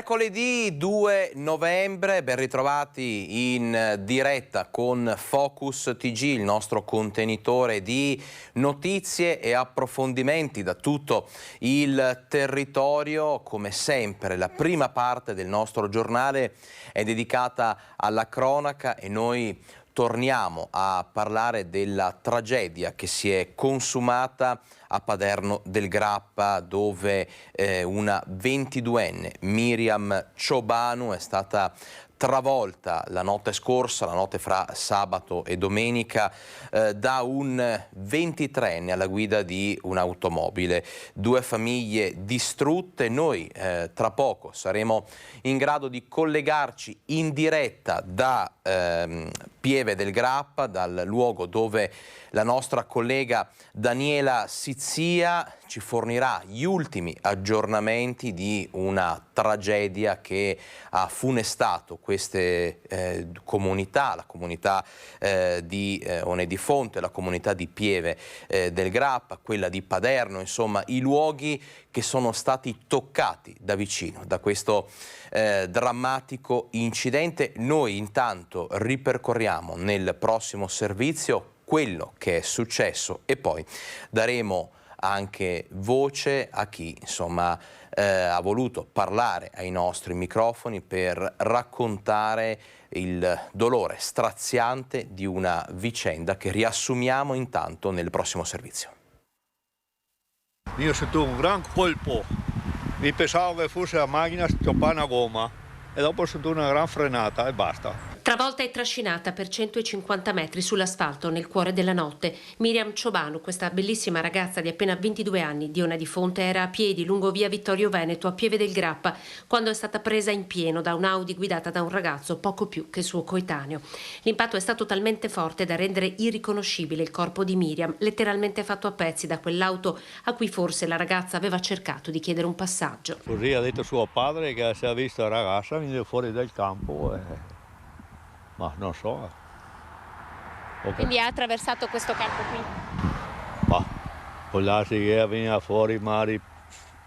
Mercoledì 2 novembre, ben ritrovati in diretta con Focus TG, il nostro contenitore di notizie e approfondimenti da tutto il territorio. Come sempre, la prima parte del nostro giornale è dedicata alla cronaca e noi torniamo a parlare della tragedia che si è consumata a Paderno del Grappa, dove una 22enne, Miriam Ciobanu, è stata travolta la notte scorsa, la notte fra sabato e domenica, da un 23enne alla guida di un'automobile. Due famiglie distrutte. Noi tra poco saremo in grado di collegarci in diretta da Pieve del Grappa, dal luogo dove la nostra collega Daniela Sizia ci fornirà gli ultimi aggiornamenti di una tragedia che ha funestato queste comunità, la comunità di Onedifonte, la comunità di Pieve del Grappa, quella di Paderno, insomma i luoghi che sono stati toccati da vicino da questo drammatico incidente. Noi intanto ripercorriamo nel prossimo servizio quello che è successo e poi daremo anche voce a chi insomma ha voluto parlare ai nostri microfoni per raccontare il dolore straziante di una vicenda che riassumiamo intanto nel prossimo servizio. Io ho sentito un gran colpo, mi pensavo che fosse la macchina stoppata a gomma e dopo ho sentito una gran frenata e basta. Travolta e trascinata per 150 metri sull'asfalto nel cuore della notte, Miriam Ciobanu, questa bellissima ragazza di appena 22 anni di Onedifonte, era a piedi lungo via Vittorio Veneto a Pieve del Grappa quando è stata presa in pieno da un'Audi guidata da un ragazzo poco più che suo coetaneo. L'impatto è stato talmente forte da rendere irriconoscibile il corpo di Miriam, letteralmente fatto a pezzi da quell'auto a cui forse la ragazza aveva cercato di chiedere un passaggio. Così ha detto suo padre che si è visto la ragazza venire fuori dal campo e... ma non so. Quindi ha attraversato questo campo qui? Ma può darsi che veniva fuori magari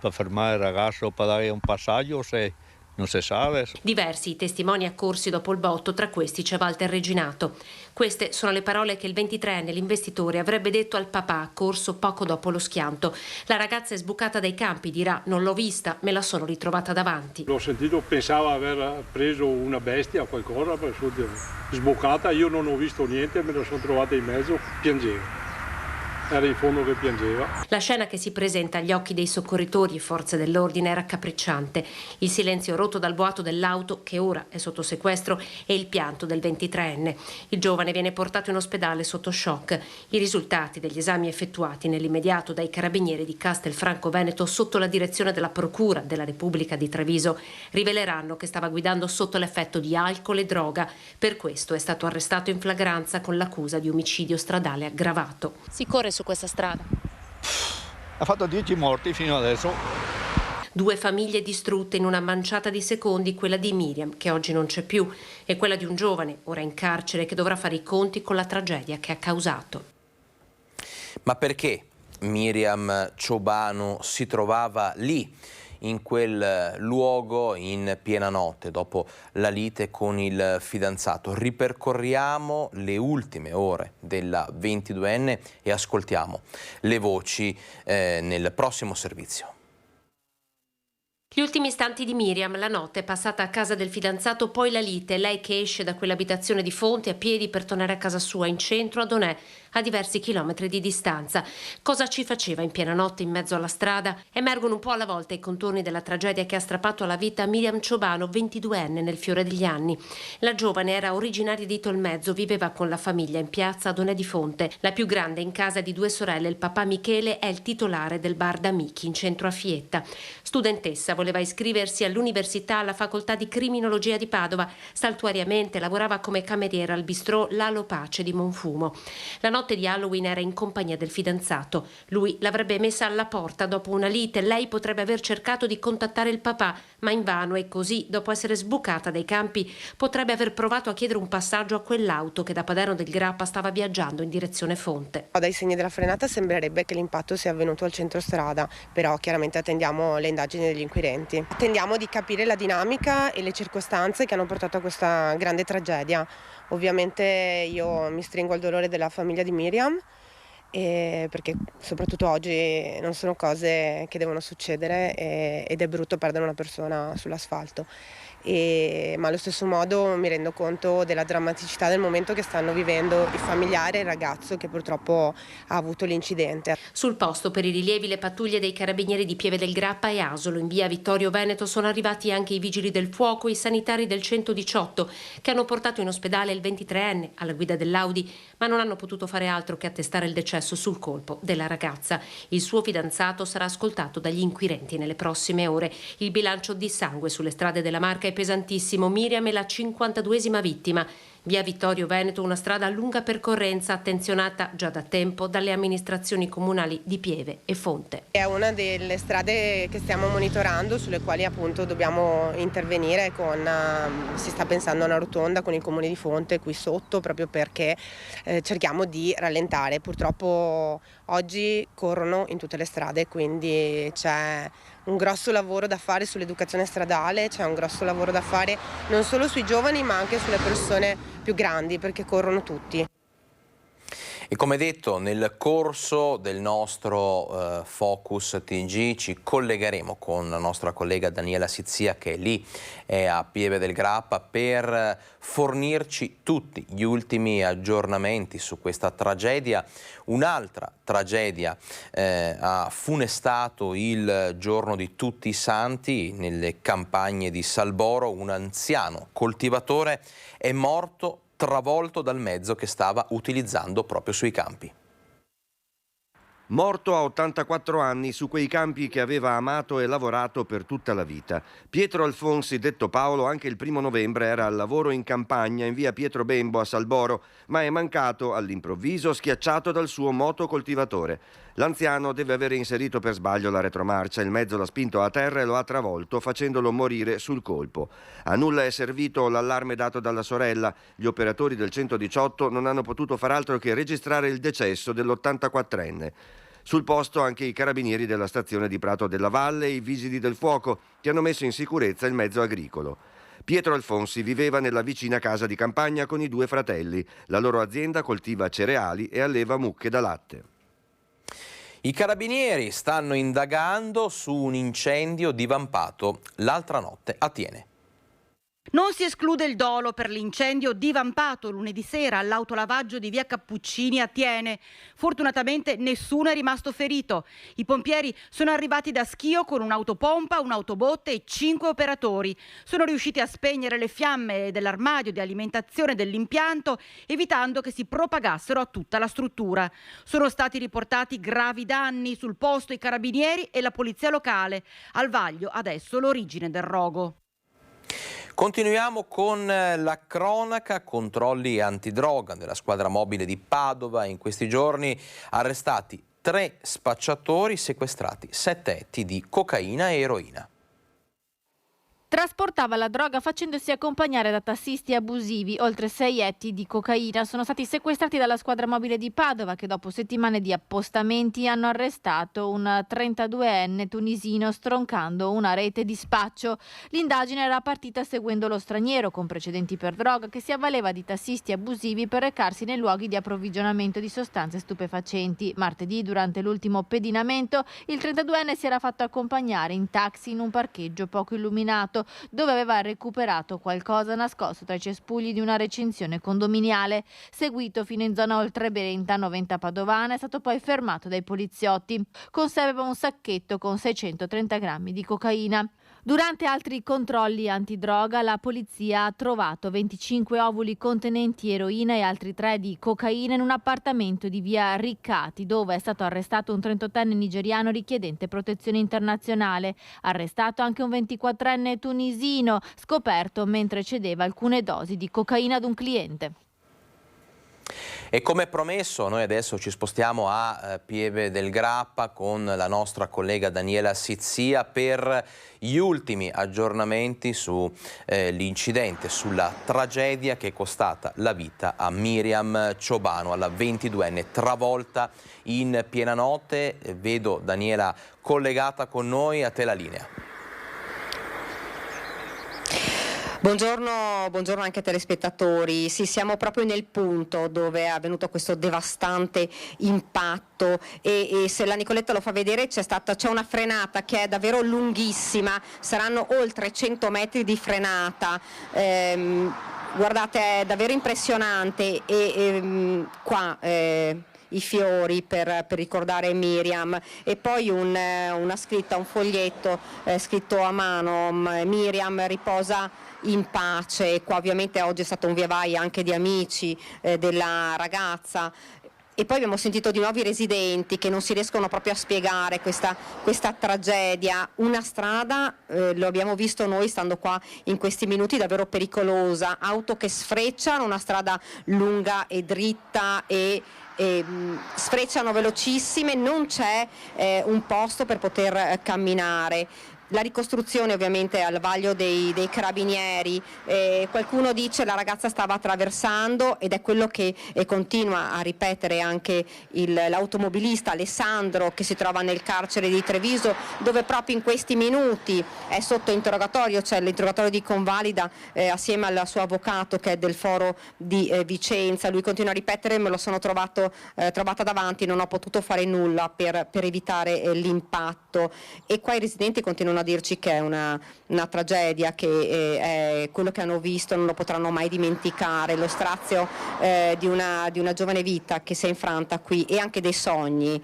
per fermare il ragazzo, per dare un passaggio, se non si sa adesso. Diversi i testimoni accorsi dopo il botto, tra questi c'è Walter Reginato. Queste sono le parole che il 23enne, l'investitore, avrebbe detto al papà accorso poco dopo lo schianto. La ragazza è sbucata dai campi, dirà: non l'ho vista, me la sono ritrovata davanti. L'ho sentito, pensava aver preso una bestia o qualcosa, per sbucata, io non ho visto niente, me la sono trovata in mezzo, piangevo. Era in fondo che piangeva. La scena che si presenta agli occhi dei soccorritori e forze dell'ordine è raccapricciante. Il silenzio rotto dal boato dell'auto, che ora è sotto sequestro, e il pianto del 23enne. Il giovane viene portato in ospedale sotto shock. I risultati degli esami effettuati nell'immediato dai carabinieri di Castelfranco Veneto sotto la direzione della Procura della Repubblica di Treviso riveleranno che stava guidando sotto l'effetto di alcol e droga. Per questo è stato arrestato in flagranza con l'accusa di omicidio stradale aggravato. Si corre su questa strada? Ha fatto 10 morti fino adesso. Due famiglie distrutte in una manciata di secondi, quella di Miriam, che oggi non c'è più, e quella di un giovane, ora in carcere, che dovrà fare i conti con la tragedia che ha causato. Ma perché Miriam Ciobanu si trovava lì, in quel luogo, in piena notte, dopo la lite con il fidanzato? Ripercorriamo le ultime ore della 22enne e ascoltiamo le voci nel prossimo servizio. Gli ultimi istanti di Miriam, la notte passata a casa del fidanzato, poi la lite, lei che esce da quell'abitazione di Fonte a piedi per tornare a casa sua in centro ad Onè, a diversi chilometri di distanza. Cosa ci faceva in piena notte in mezzo alla strada? Emergono un po' alla volta i contorni della tragedia che ha strappato la vita a Miriam Ciobanu, 22enne, nel fiore degli anni. La giovane era originaria di Tolmezzo, viveva con la famiglia in piazza ad Onè di Fonte. La più grande in casa di due sorelle, il papà Michele è il titolare del bar d'Amici in centro a Fietta. Studentessa, voleva iscriversi all'università alla facoltà di criminologia di Padova. Saltuariamente lavorava come cameriera al bistrò Lalo Pace di Monfumo. La notte di Halloween era in compagnia del fidanzato. Lui l'avrebbe messa alla porta dopo una lite. Lei potrebbe aver cercato di contattare il papà, ma invano, e così, dopo essere sbucata dai campi, potrebbe aver provato a chiedere un passaggio a quell'auto che da Paderno del Grappa stava viaggiando in direzione Fonte. Dai segni della frenata sembrerebbe che l'impatto sia avvenuto al centro strada, però chiaramente attendiamo le indagini degli inquirenti. incidenti. Attendiamo di capire la dinamica e le circostanze che hanno portato a questa grande tragedia. Ovviamente io mi stringo al dolore della famiglia di Miriam, perché soprattutto oggi non sono cose che devono succedere ed è brutto perdere una persona sull'asfalto. Ma allo stesso modo mi rendo conto della drammaticità del momento che stanno vivendo i familiari e il ragazzo che purtroppo ha avuto l'incidente. Sul posto per i rilievi le pattuglie dei carabinieri di Pieve del Grappa e Asolo. In via Vittorio Veneto sono arrivati anche i vigili del fuoco e i sanitari del 118 che hanno portato in ospedale il 23enne alla guida dell'Audi, ma non hanno potuto fare altro che attestare il decesso sul colpo della ragazza. Il suo fidanzato sarà ascoltato dagli inquirenti nelle prossime ore. Il bilancio di sangue sulle strade della Marca è pesantissimo. Miriam è la 52esima vittima. Via Vittorio Veneto, una strada a lunga percorrenza attenzionata già da tempo dalle amministrazioni comunali di Pieve e Fonte. È una delle strade che stiamo monitorando, sulle quali appunto dobbiamo intervenire si sta pensando a una rotonda con il comune di Fonte qui sotto, proprio perché cerchiamo di rallentare. Purtroppo oggi corrono in tutte le strade, quindi c'è un grosso lavoro da fare sull'educazione stradale, c'è un grosso lavoro da fare non solo sui giovani ma anche sulle persone più grandi, perché corrono tutti. E come detto, nel corso del nostro Focus TG ci collegheremo con la nostra collega Daniela Sizia, che è lì a Pieve del Grappa, per fornirci tutti gli ultimi aggiornamenti su questa tragedia. Un'altra tragedia ha funestato il giorno di Tutti i Santi nelle campagne di Salboro. Un anziano coltivatore è morto travolto dal mezzo che stava utilizzando proprio sui campi. Morto a 84 anni su quei campi che aveva amato e lavorato per tutta la vita. Pietro Alfonsi, detto Paolo, anche il 1° novembre era al lavoro in campagna in via Pietro Bembo a Salboro, ma è mancato all'improvviso, schiacciato dal suo motocoltivatore. L'anziano deve avere inserito per sbaglio la retromarcia, il mezzo l'ha spinto a terra e lo ha travolto, facendolo morire sul colpo. A nulla è servito l'allarme dato dalla sorella. Gli operatori del 118 non hanno potuto far altro che registrare il decesso dell'84enne. Sul posto anche i carabinieri della stazione di Prato della Valle e i vigili del fuoco, che hanno messo in sicurezza il mezzo agricolo. Pietro Alfonsi viveva nella vicina casa di campagna con i 2 fratelli. La loro azienda coltiva cereali e alleva mucche da latte. I carabinieri stanno indagando su un incendio divampato l'altra notte a Thiene. Non si esclude il dolo per l'incendio divampato lunedì sera all'autolavaggio di via Cappuccini a Thiene. Fortunatamente nessuno è rimasto ferito. I pompieri sono arrivati da Schio con un'autopompa, un'autobotte e 5 operatori. Sono riusciti a spegnere le fiamme dell'armadio di alimentazione dell'impianto, evitando che si propagassero a tutta la struttura. Sono stati riportati gravi danni sul posto i carabinieri e la polizia locale. Al vaglio adesso l'origine del rogo. Continuiamo con la cronaca, controlli antidroga della squadra mobile di Padova. In questi giorni arrestati 3 spacciatori, sequestrati 7 etti di cocaina e eroina. Trasportava la droga facendosi accompagnare da tassisti abusivi. Oltre 6 etti di cocaina sono stati sequestrati dalla squadra mobile di Padova, che dopo settimane di appostamenti hanno arrestato un 32enne tunisino stroncando una rete di spaccio. L'indagine era partita seguendo lo straniero con precedenti per droga, che si avvaleva di tassisti abusivi per recarsi nei luoghi di approvvigionamento di sostanze stupefacenti. Martedì, durante l'ultimo pedinamento, il 32enne si era fatto accompagnare in taxi in un parcheggio poco illuminato, dove aveva recuperato qualcosa nascosto tra i cespugli di una recinzione condominiale. Seguito fino in zona Oltrebrenta, 90 Padovana, è stato poi fermato dai poliziotti. Con sé aveva un sacchetto con 630 grammi di cocaina. Durante altri controlli antidroga, la polizia ha trovato 25 ovuli contenenti eroina e altri 3 di cocaina in un appartamento di via Riccati, dove è stato arrestato un 38enne nigeriano richiedente protezione internazionale. Arrestato anche un 24enne tunisino, scoperto mentre cedeva alcune dosi di cocaina ad un cliente. E come promesso, noi adesso ci spostiamo a Pieve del Grappa con la nostra collega Daniela Sizia per gli ultimi aggiornamenti sull'incidente, sulla tragedia che è costata la vita a Miriam Ciobanu, alla 22enne, travolta in piena notte. Vedo Daniela collegata con noi, a te la linea. Buongiorno anche ai telespettatori. Sì, siamo proprio nel punto dove è avvenuto questo devastante impatto e se la Nicoletta lo fa vedere c'è una frenata che è davvero lunghissima, saranno oltre 100 metri di frenata. Guardate, è davvero impressionante e qua i fiori per ricordare Miriam e poi una scritta, un foglietto scritto a mano: Miriam riposa in pace. Qua ovviamente oggi è stato un via vai anche di amici della ragazza. E poi abbiamo sentito di nuovo i residenti che non si riescono proprio a spiegare questa tragedia. Una strada, lo abbiamo visto noi stando qua in questi minuti, davvero pericolosa, auto che sfrecciano, una strada lunga e dritta e sfrecciano velocissime, non c'è un posto per poter camminare. La ricostruzione ovviamente al vaglio dei carabinieri, qualcuno dice la ragazza stava attraversando ed è quello che continua a ripetere anche l'automobilista Alessandro, che si trova nel carcere di Treviso, dove proprio in questi minuti è sotto interrogatorio, c'è l'interrogatorio di convalida assieme al suo avvocato che è del foro di Vicenza. Lui continua a ripetere: me lo sono trovata davanti, non ho potuto fare nulla per evitare l'impatto. E qua i residenti continuano a dirci che è una tragedia, che è quello che hanno visto, non lo potranno mai dimenticare, lo strazio di una giovane vita che si è infranta qui, e anche dei sogni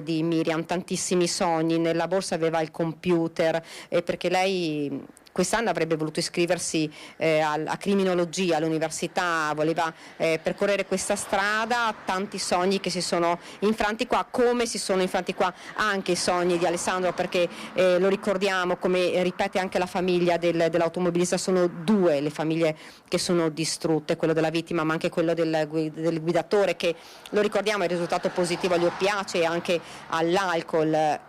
di Miriam, tantissimi sogni. Nella borsa aveva il computer perché lei quest'anno avrebbe voluto iscriversi a criminologia all'università, voleva percorrere questa strada, tanti sogni che si sono infranti qua, come si sono infranti qua anche i sogni di Alessandro, perché lo ricordiamo, come ripete anche la famiglia dell'automobilista, sono due le famiglie che sono distrutte, quello della vittima ma anche quello del guidatore, che lo ricordiamo è risultato positivo agli oppiacei e anche all'alcol.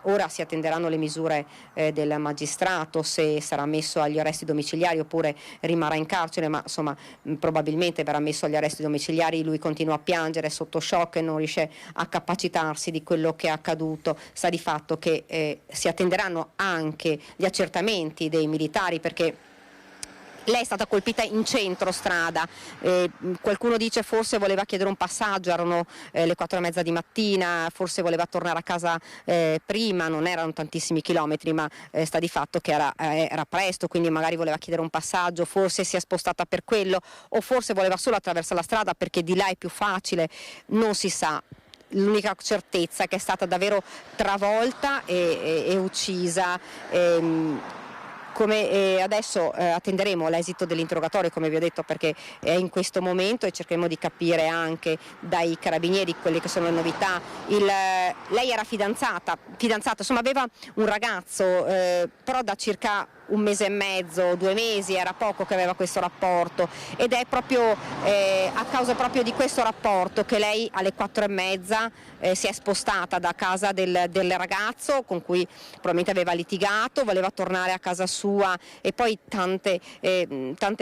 Ora si attenderanno le misure del magistrato, se sarà messo agli arresti domiciliari oppure rimarrà in carcere, ma insomma probabilmente verrà messo agli arresti domiciliari. Lui continua a piangere, sotto shock, e non riesce a capacitarsi di quello che è accaduto. Sta di fatto che si attenderanno anche gli accertamenti dei militari, perché lei è stata colpita in centro strada, qualcuno dice forse voleva chiedere un passaggio, erano le 4:30 di mattina, forse voleva tornare a casa prima, non erano tantissimi chilometri, ma sta di fatto che era presto, quindi magari voleva chiedere un passaggio, forse si è spostata per quello, o forse voleva solo attraversare la strada perché di là è più facile, non si sa. L'unica certezza è che è stata davvero travolta e uccisa. Adesso attenderemo l'esito dell'interrogatorio, come vi ho detto, perché è in questo momento, e cercheremo di capire anche dai carabinieri quelle che sono le novità. Lei era fidanzata, insomma aveva un ragazzo, però da circa 1 mese e mezzo, 2 mesi, era poco che aveva questo rapporto, ed è proprio a causa proprio di questo rapporto che lei alle 4:30 si è spostata da casa del ragazzo con cui probabilmente aveva litigato, voleva tornare a casa sua, e poi tante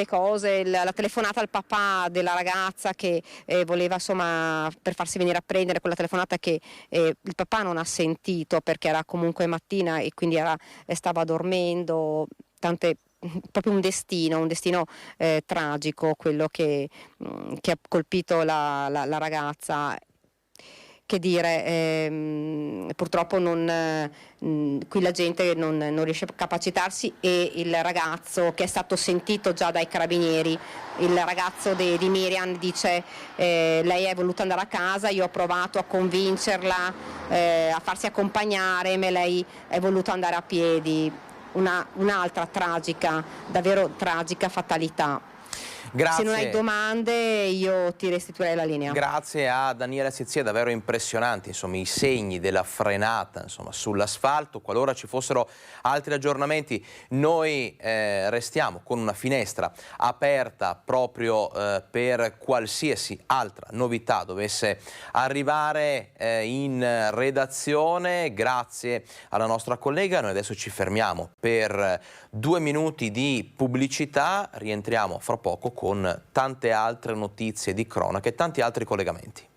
cose, la telefonata al papà della ragazza che voleva, insomma, per farsi venire a prendere, quella telefonata che il papà non ha sentito perché era comunque mattina e quindi stava dormendo. Proprio un destino tragico quello che ha colpito la ragazza. Che dire, purtroppo qui la gente non riesce a capacitarsi, e il ragazzo, che è stato sentito già dai carabinieri, il ragazzo di Miriam dice lei è voluta andare a casa, io ho provato a convincerla a farsi accompagnare, ma lei è voluta andare a piedi. Un'altra tragica, davvero tragica fatalità. Grazie. Se non hai domande io ti restituirei la linea. Grazie a Daniela Sizzia, davvero impressionanti, insomma, i segni della frenata, insomma, sull'asfalto. Qualora ci fossero altri aggiornamenti, noi restiamo con una finestra aperta proprio per qualsiasi altra novità dovesse arrivare in redazione. Grazie alla nostra collega. Noi adesso ci fermiamo per 2 minuti di pubblicità, rientriamo fra poco con tante altre notizie di cronaca e tanti altri collegamenti.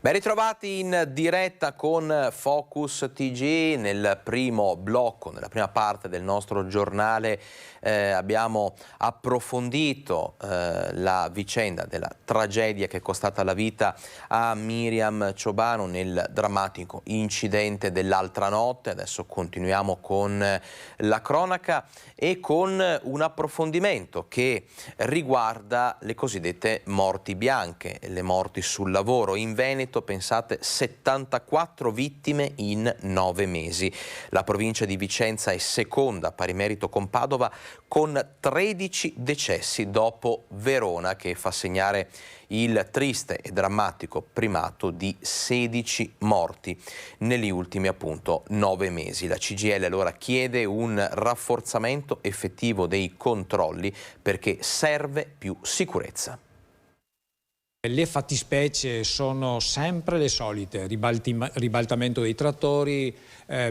Ben ritrovati in diretta con Focus TG. Nel primo blocco, nella prima parte del nostro giornale abbiamo approfondito la vicenda della tragedia che è costata la vita a Miriam Ciobanu nel drammatico incidente dell'altra notte. Adesso continuiamo con la cronaca e con un approfondimento che riguarda le cosiddette morti bianche, le morti sul lavoro. In Veneto, pensate, 74 vittime in 9 mesi. La provincia di Vicenza è seconda, pari merito con Padova, con 13 decessi dopo Verona, che fa segnare il triste e drammatico primato di 16 morti negli ultimi appunto 9 mesi. La CGIL allora chiede un rafforzamento effettivo dei controlli perché serve più sicurezza. Le fattispecie sono sempre le solite: ribaltamento dei trattori,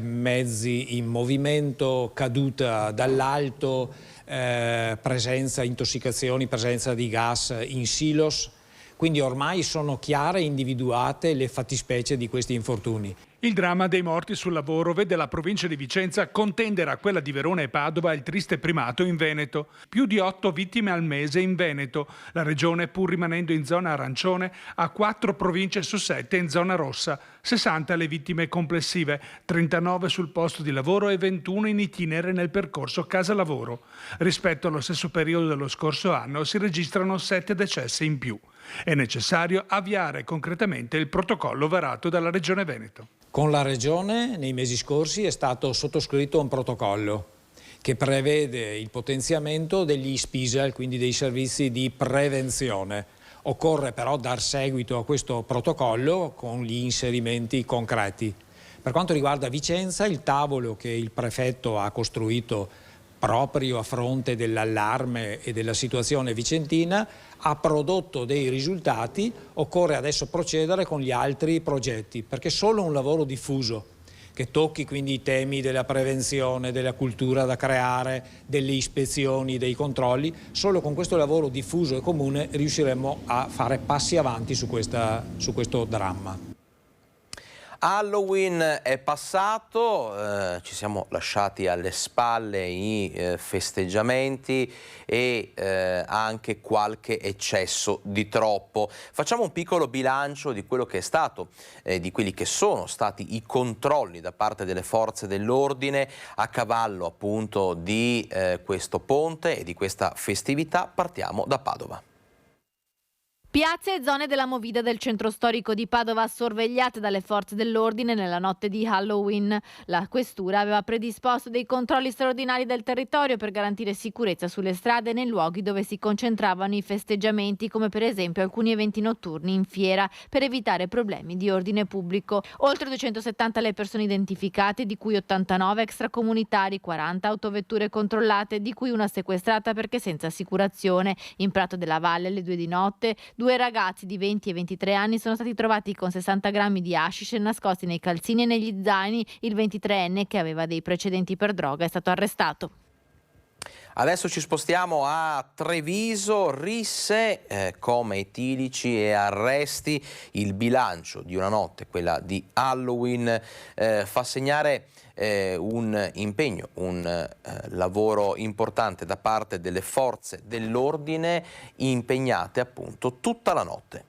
mezzi in movimento, caduta dall'alto, presenza, intossicazioni, presenza di gas in silos. Quindi ormai sono chiare e individuate le fattispecie di questi infortuni. Il dramma dei morti sul lavoro vede la provincia di Vicenza contendere a quella di Verona e Padova il triste primato in Veneto. Più di 8 vittime al mese in Veneto. La regione, pur rimanendo in zona arancione, ha 4 province su 7 in zona rossa. 60 le vittime complessive, 39 sul posto di lavoro e 21 in itinere nel percorso casa-lavoro. Rispetto allo stesso periodo dello scorso anno si registrano 7 decessi in più. È necessario avviare concretamente il protocollo varato dalla Regione Veneto. Con la Regione nei mesi scorsi è stato sottoscritto un protocollo che prevede il potenziamento degli SPISAL, quindi dei servizi di prevenzione. Occorre però dar seguito a questo protocollo con gli inserimenti concreti. Per quanto riguarda Vicenza, il tavolo che il prefetto ha costruito proprio a fronte dell'allarme e della situazione vicentina ha prodotto dei risultati. Occorre adesso procedere con gli altri progetti, perché solo un lavoro diffuso che tocchi quindi i temi della prevenzione, della cultura da creare, delle ispezioni, dei controlli, solo con questo lavoro diffuso e comune riusciremo a fare passi avanti su questo dramma. Halloween è passato, ci siamo lasciati alle spalle i festeggiamenti e anche qualche eccesso di troppo. Facciamo un piccolo bilancio di quello che è stato, di quelli che sono stati i controlli da parte delle forze dell'ordine a cavallo appunto di questo ponte e di questa festività. Partiamo da Padova. Piazze e zone della movida del centro storico di Padova sorvegliate dalle forze dell'ordine nella notte di Halloween. La questura aveva predisposto dei controlli straordinari del territorio per garantire sicurezza sulle strade e nei luoghi dove si concentravano i festeggiamenti, come per esempio alcuni eventi notturni in fiera, per evitare problemi di ordine pubblico. Oltre 270 le persone identificate, di cui 89 extracomunitari, 40 autovetture controllate, di cui una sequestrata perché senza assicurazione. In Prato della Valle alle 2 di notte 2 ragazzi di 20 e 23 anni sono stati trovati con 60 grammi di hashish nascosti nei calzini e negli zaini. Il 23enne, che aveva dei precedenti per droga, è stato arrestato. Adesso ci spostiamo a Treviso, risse, coma etilici e arresti. Il bilancio di una notte, quella di Halloween, fa segnare un impegno, un lavoro importante da parte delle forze dell'ordine impegnate appunto tutta la notte.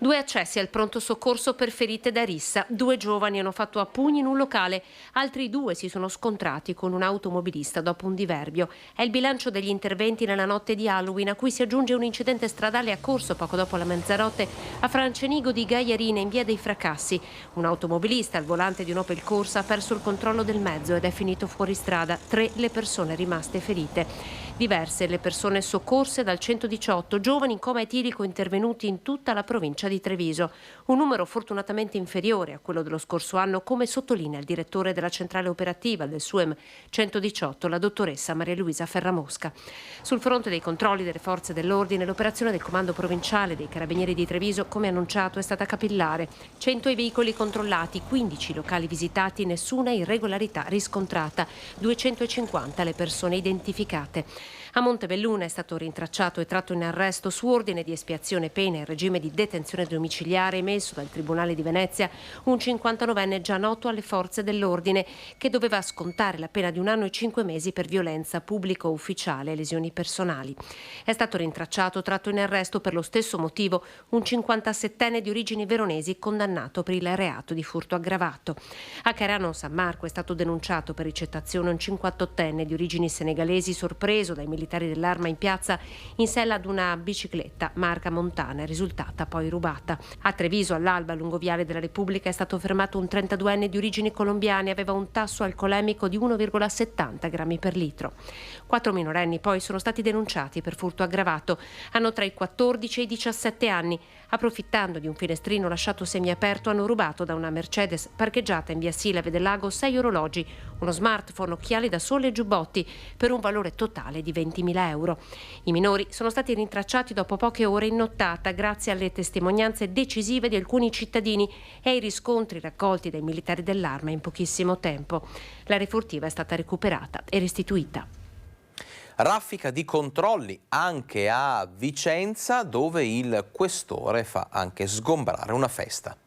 2 accessi al pronto soccorso per ferite da rissa. 2 giovani hanno fatto a pugni in un locale. Altri 2 si sono scontrati con un automobilista dopo un diverbio. È il bilancio degli interventi nella notte di Halloween, a cui si aggiunge un incidente stradale accorso poco dopo la mezzanotte a Francenigo di Gaiarina, in via dei Fracassi. Un automobilista al volante di un Opel Corsa ha perso il controllo del mezzo ed è finito fuori strada. 3 le persone rimaste ferite. Diverse le persone soccorse dal 118, giovani in coma etilico intervenuti in tutta la provincia di Treviso. Un numero fortunatamente inferiore a quello dello scorso anno, come sottolinea il direttore della centrale operativa del SUEM 118, la dottoressa Maria Luisa Ferramosca. Sul fronte dei controlli delle forze dell'ordine, l'operazione del comando provinciale dei Carabinieri di Treviso, come annunciato, è stata capillare. 100 i veicoli controllati, 15 locali visitati, nessuna irregolarità riscontrata, 250 le persone identificate. A Montebelluna è stato rintracciato e tratto in arresto su ordine di espiazione pena in regime di detenzione domiciliare emesso dal Tribunale di Venezia un 59enne già noto alle forze dell'ordine che doveva scontare la pena di 1 anno e 5 mesi per violenza pubblica o ufficiale e lesioni personali. È stato rintracciato, tratto in arresto per lo stesso motivo, un 57enne di origini veronesi condannato per il reato di furto aggravato. A Cairano San Marco è stato denunciato per ricettazione un 58enne di origini senegalesi sorpreso dai militari dell'arma in piazza in sella ad una bicicletta marca Montana, risultata poi rubata. A Treviso, all'alba, lungo Viale della Repubblica, è stato fermato un 32enne di origini colombiane, aveva un tasso alcolemico di 1,70 grammi per litro. 4 minorenni poi sono stati denunciati per furto aggravato, hanno tra i 14 e i 17 anni. Approfittando di un finestrino lasciato semiaperto, hanno rubato da una Mercedes parcheggiata in via Silave del Lago 6 orologi, uno smartphone, occhiali da sole e giubbotti per un valore totale di 20.000 euro. I minori sono stati rintracciati dopo poche ore in nottata grazie alle testimonianze decisive di alcuni cittadini e ai riscontri raccolti dai militari dell'arma in pochissimo tempo. La refurtiva è stata recuperata e restituita. Raffica di controlli anche a Vicenza, dove il questore fa anche sgombrare una festa.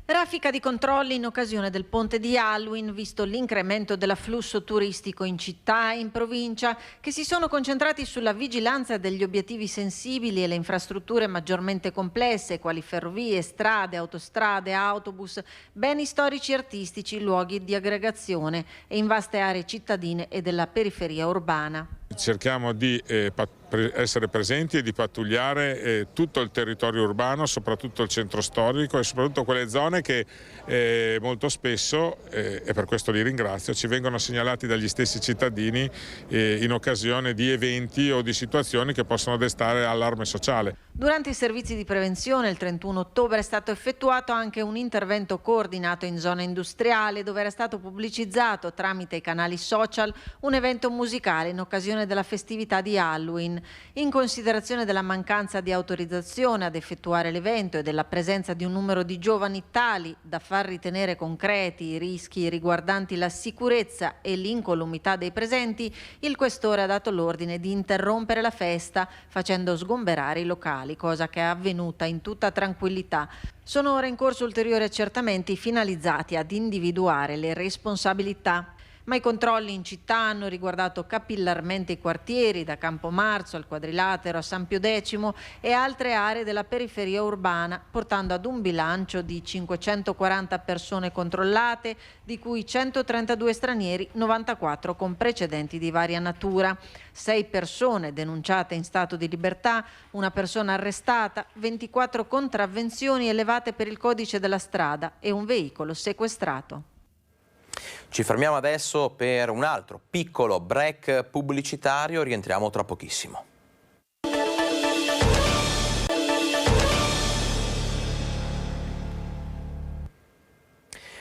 Raffica di controlli in occasione del ponte di Halloween, visto l'incremento dell'afflusso turistico in città e in provincia, che si sono concentrati sulla vigilanza degli obiettivi sensibili e le infrastrutture maggiormente complesse, quali ferrovie, strade, autostrade, autobus, beni storici e artistici, luoghi di aggregazione e in vaste aree cittadine e della periferia urbana. Cerchiamo di essere presenti e di pattugliare tutto il territorio urbano, soprattutto il centro storico e soprattutto quelle zone che molto spesso, e per questo li ringrazio, ci vengono segnalati dagli stessi cittadini in occasione di eventi o di situazioni che possono destare allarme sociale. Durante i servizi di prevenzione il 31 ottobre è stato effettuato anche un intervento coordinato in zona industriale, dove era stato pubblicizzato tramite i canali social un evento musicale in occasione della festività di Halloween. In considerazione della mancanza di autorizzazione ad effettuare l'evento e della presenza di un numero di giovani tali da far ritenere concreti i rischi riguardanti la sicurezza e l'incolumità dei presenti, il questore ha dato l'ordine di interrompere la festa facendo sgomberare i locali, cosa che è avvenuta in tutta tranquillità. Sono ora in corso ulteriori accertamenti finalizzati ad individuare le responsabilità. Ma i controlli in città hanno riguardato capillarmente i quartieri, da Campomarzo al Quadrilatero a San Pio X e altre aree della periferia urbana, portando ad un bilancio di 540 persone controllate, di cui 132 stranieri, 94 con precedenti di varia natura, 6 persone denunciate in stato di libertà, una persona arrestata, 24 contravvenzioni elevate per il codice della strada e un veicolo sequestrato. Ci fermiamo adesso per un altro piccolo break pubblicitario, rientriamo tra pochissimo.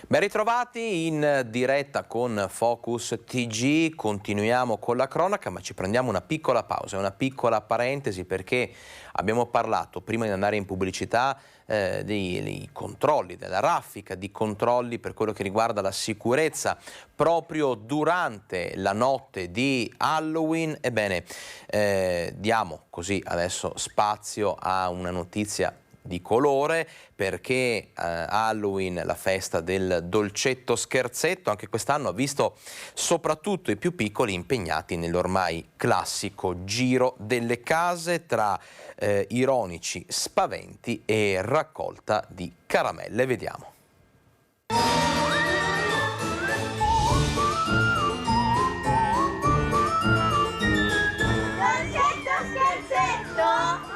Ben ritrovati in diretta con Focus TG, continuiamo con la cronaca, ma ci prendiamo una piccola pausa, una piccola parentesi, perché abbiamo parlato prima di andare in pubblicità dei controlli, della raffica di controlli per quello che riguarda la sicurezza proprio durante la notte di Halloween. Ebbene, diamo così adesso spazio a una notizia di colore, perché Halloween, la festa del dolcetto scherzetto, anche quest'anno ha visto soprattutto i più piccoli impegnati nell'ormai classico giro delle case tra ironici spaventi e raccolta di caramelle. Vediamo. Dolcetto scherzetto!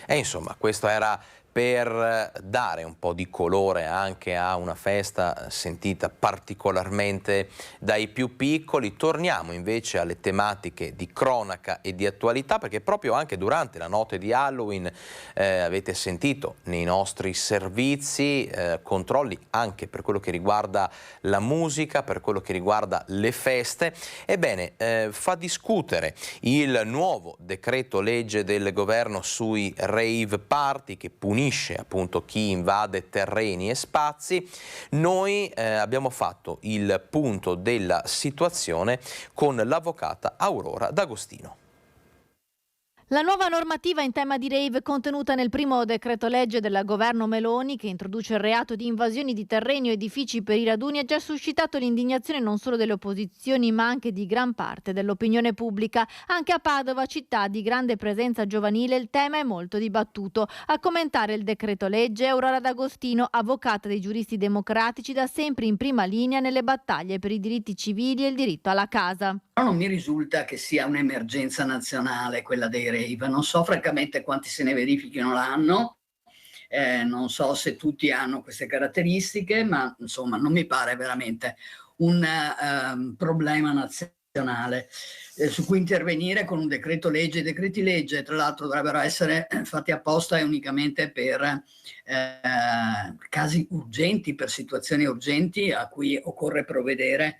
E insomma, questo era per dare un po' di colore anche a una festa sentita particolarmente dai più piccoli. Torniamo invece alle tematiche di cronaca e di attualità, perché proprio anche durante la notte di Halloween avete sentito nei nostri servizi controlli anche per quello che riguarda la musica, per quello che riguarda le feste. Ebbene, fa discutere il nuovo decreto legge del governo sui rave party, che punisce appunto chi invade terreni e spazi. Noi abbiamo fatto il punto della situazione con l'avvocata Aurora D'Agostino. La nuova normativa in tema di rave contenuta nel primo decreto legge del governo Meloni, che introduce il reato di invasioni di terreni o edifici per i raduni, ha già suscitato l'indignazione non solo delle opposizioni ma anche di gran parte dell'opinione pubblica. Anche a Padova, città di grande presenza giovanile, il tema è molto dibattuto. A commentare il decreto legge Aurora D'Agostino, avvocata dei giuristi democratici, da sempre in prima linea nelle battaglie per i diritti civili e il diritto alla casa. Non mi risulta che sia un'emergenza nazionale quella dei rave, non so francamente quanti se ne verifichino l'anno, non so se tutti hanno queste caratteristiche, ma insomma non mi pare veramente un problema nazionale su cui intervenire con un decreto legge. I decreti legge tra l'altro dovrebbero essere fatti apposta e unicamente per casi urgenti, per situazioni urgenti a cui occorre provvedere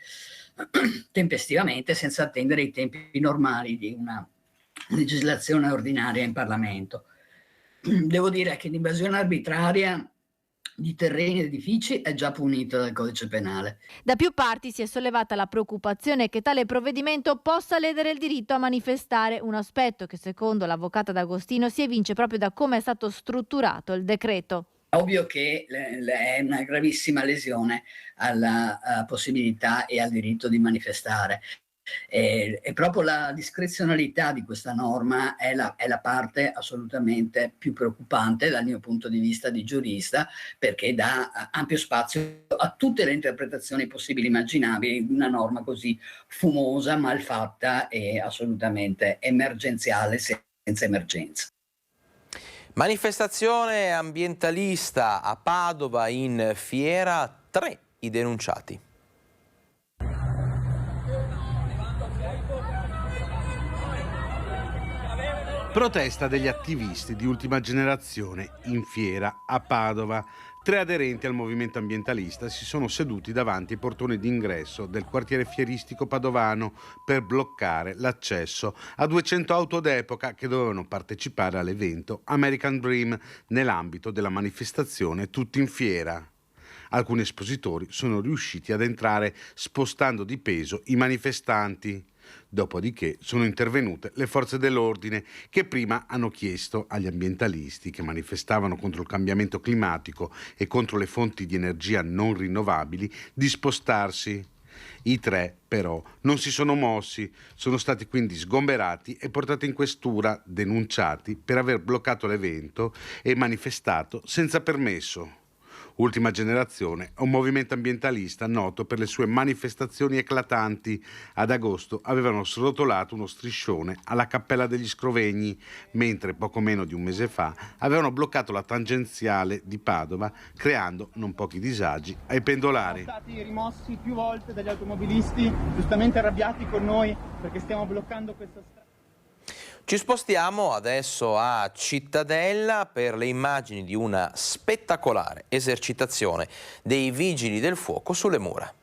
tempestivamente senza attendere i tempi normali di una legislazione ordinaria in Parlamento. Devo dire che l'invasione arbitraria di terreni ed edifici è già punita dal codice penale. Da più parti si è sollevata la preoccupazione che tale provvedimento possa ledere il diritto a manifestare, un aspetto che secondo l'avvocata D'Agostino si evince proprio da come è stato strutturato il decreto. Ovvio che è una gravissima lesione alla possibilità e al diritto di manifestare. E proprio la discrezionalità di questa norma è la parte assolutamente più preoccupante dal mio punto di vista di giurista, perché dà ampio spazio a tutte le interpretazioni possibili e immaginabili di una norma così fumosa, malfatta e assolutamente emergenziale senza emergenza. Manifestazione ambientalista a Padova in fiera, 3 i denunciati. Protesta degli attivisti di Ultima Generazione in fiera a Padova. 3 aderenti al movimento ambientalista si sono seduti davanti ai portoni d'ingresso del quartiere fieristico padovano per bloccare l'accesso a 200 auto d'epoca che dovevano partecipare all'evento American Dream nell'ambito della manifestazione Tutti in Fiera. Alcuni espositori sono riusciti ad entrare spostando di peso i manifestanti. Dopodiché sono intervenute le forze dell'ordine che prima hanno chiesto agli ambientalisti che manifestavano contro il cambiamento climatico e contro le fonti di energia non rinnovabili di spostarsi. I 3 però non si sono mossi, sono stati quindi sgomberati e portati in questura, denunciati per aver bloccato l'evento e manifestato senza permesso. Ultima Generazione è un movimento ambientalista noto per le sue manifestazioni eclatanti. Ad agosto avevano srotolato uno striscione alla Cappella degli Scrovegni, mentre poco meno di un mese fa avevano bloccato la tangenziale di Padova, creando non pochi disagi ai pendolari. Siamo stati rimossi più volte dagli automobilisti, giustamente arrabbiati con noi perché stiamo bloccando questa strada. Ci spostiamo adesso a Cittadella per le immagini di una spettacolare esercitazione dei Vigili del Fuoco sulle mura.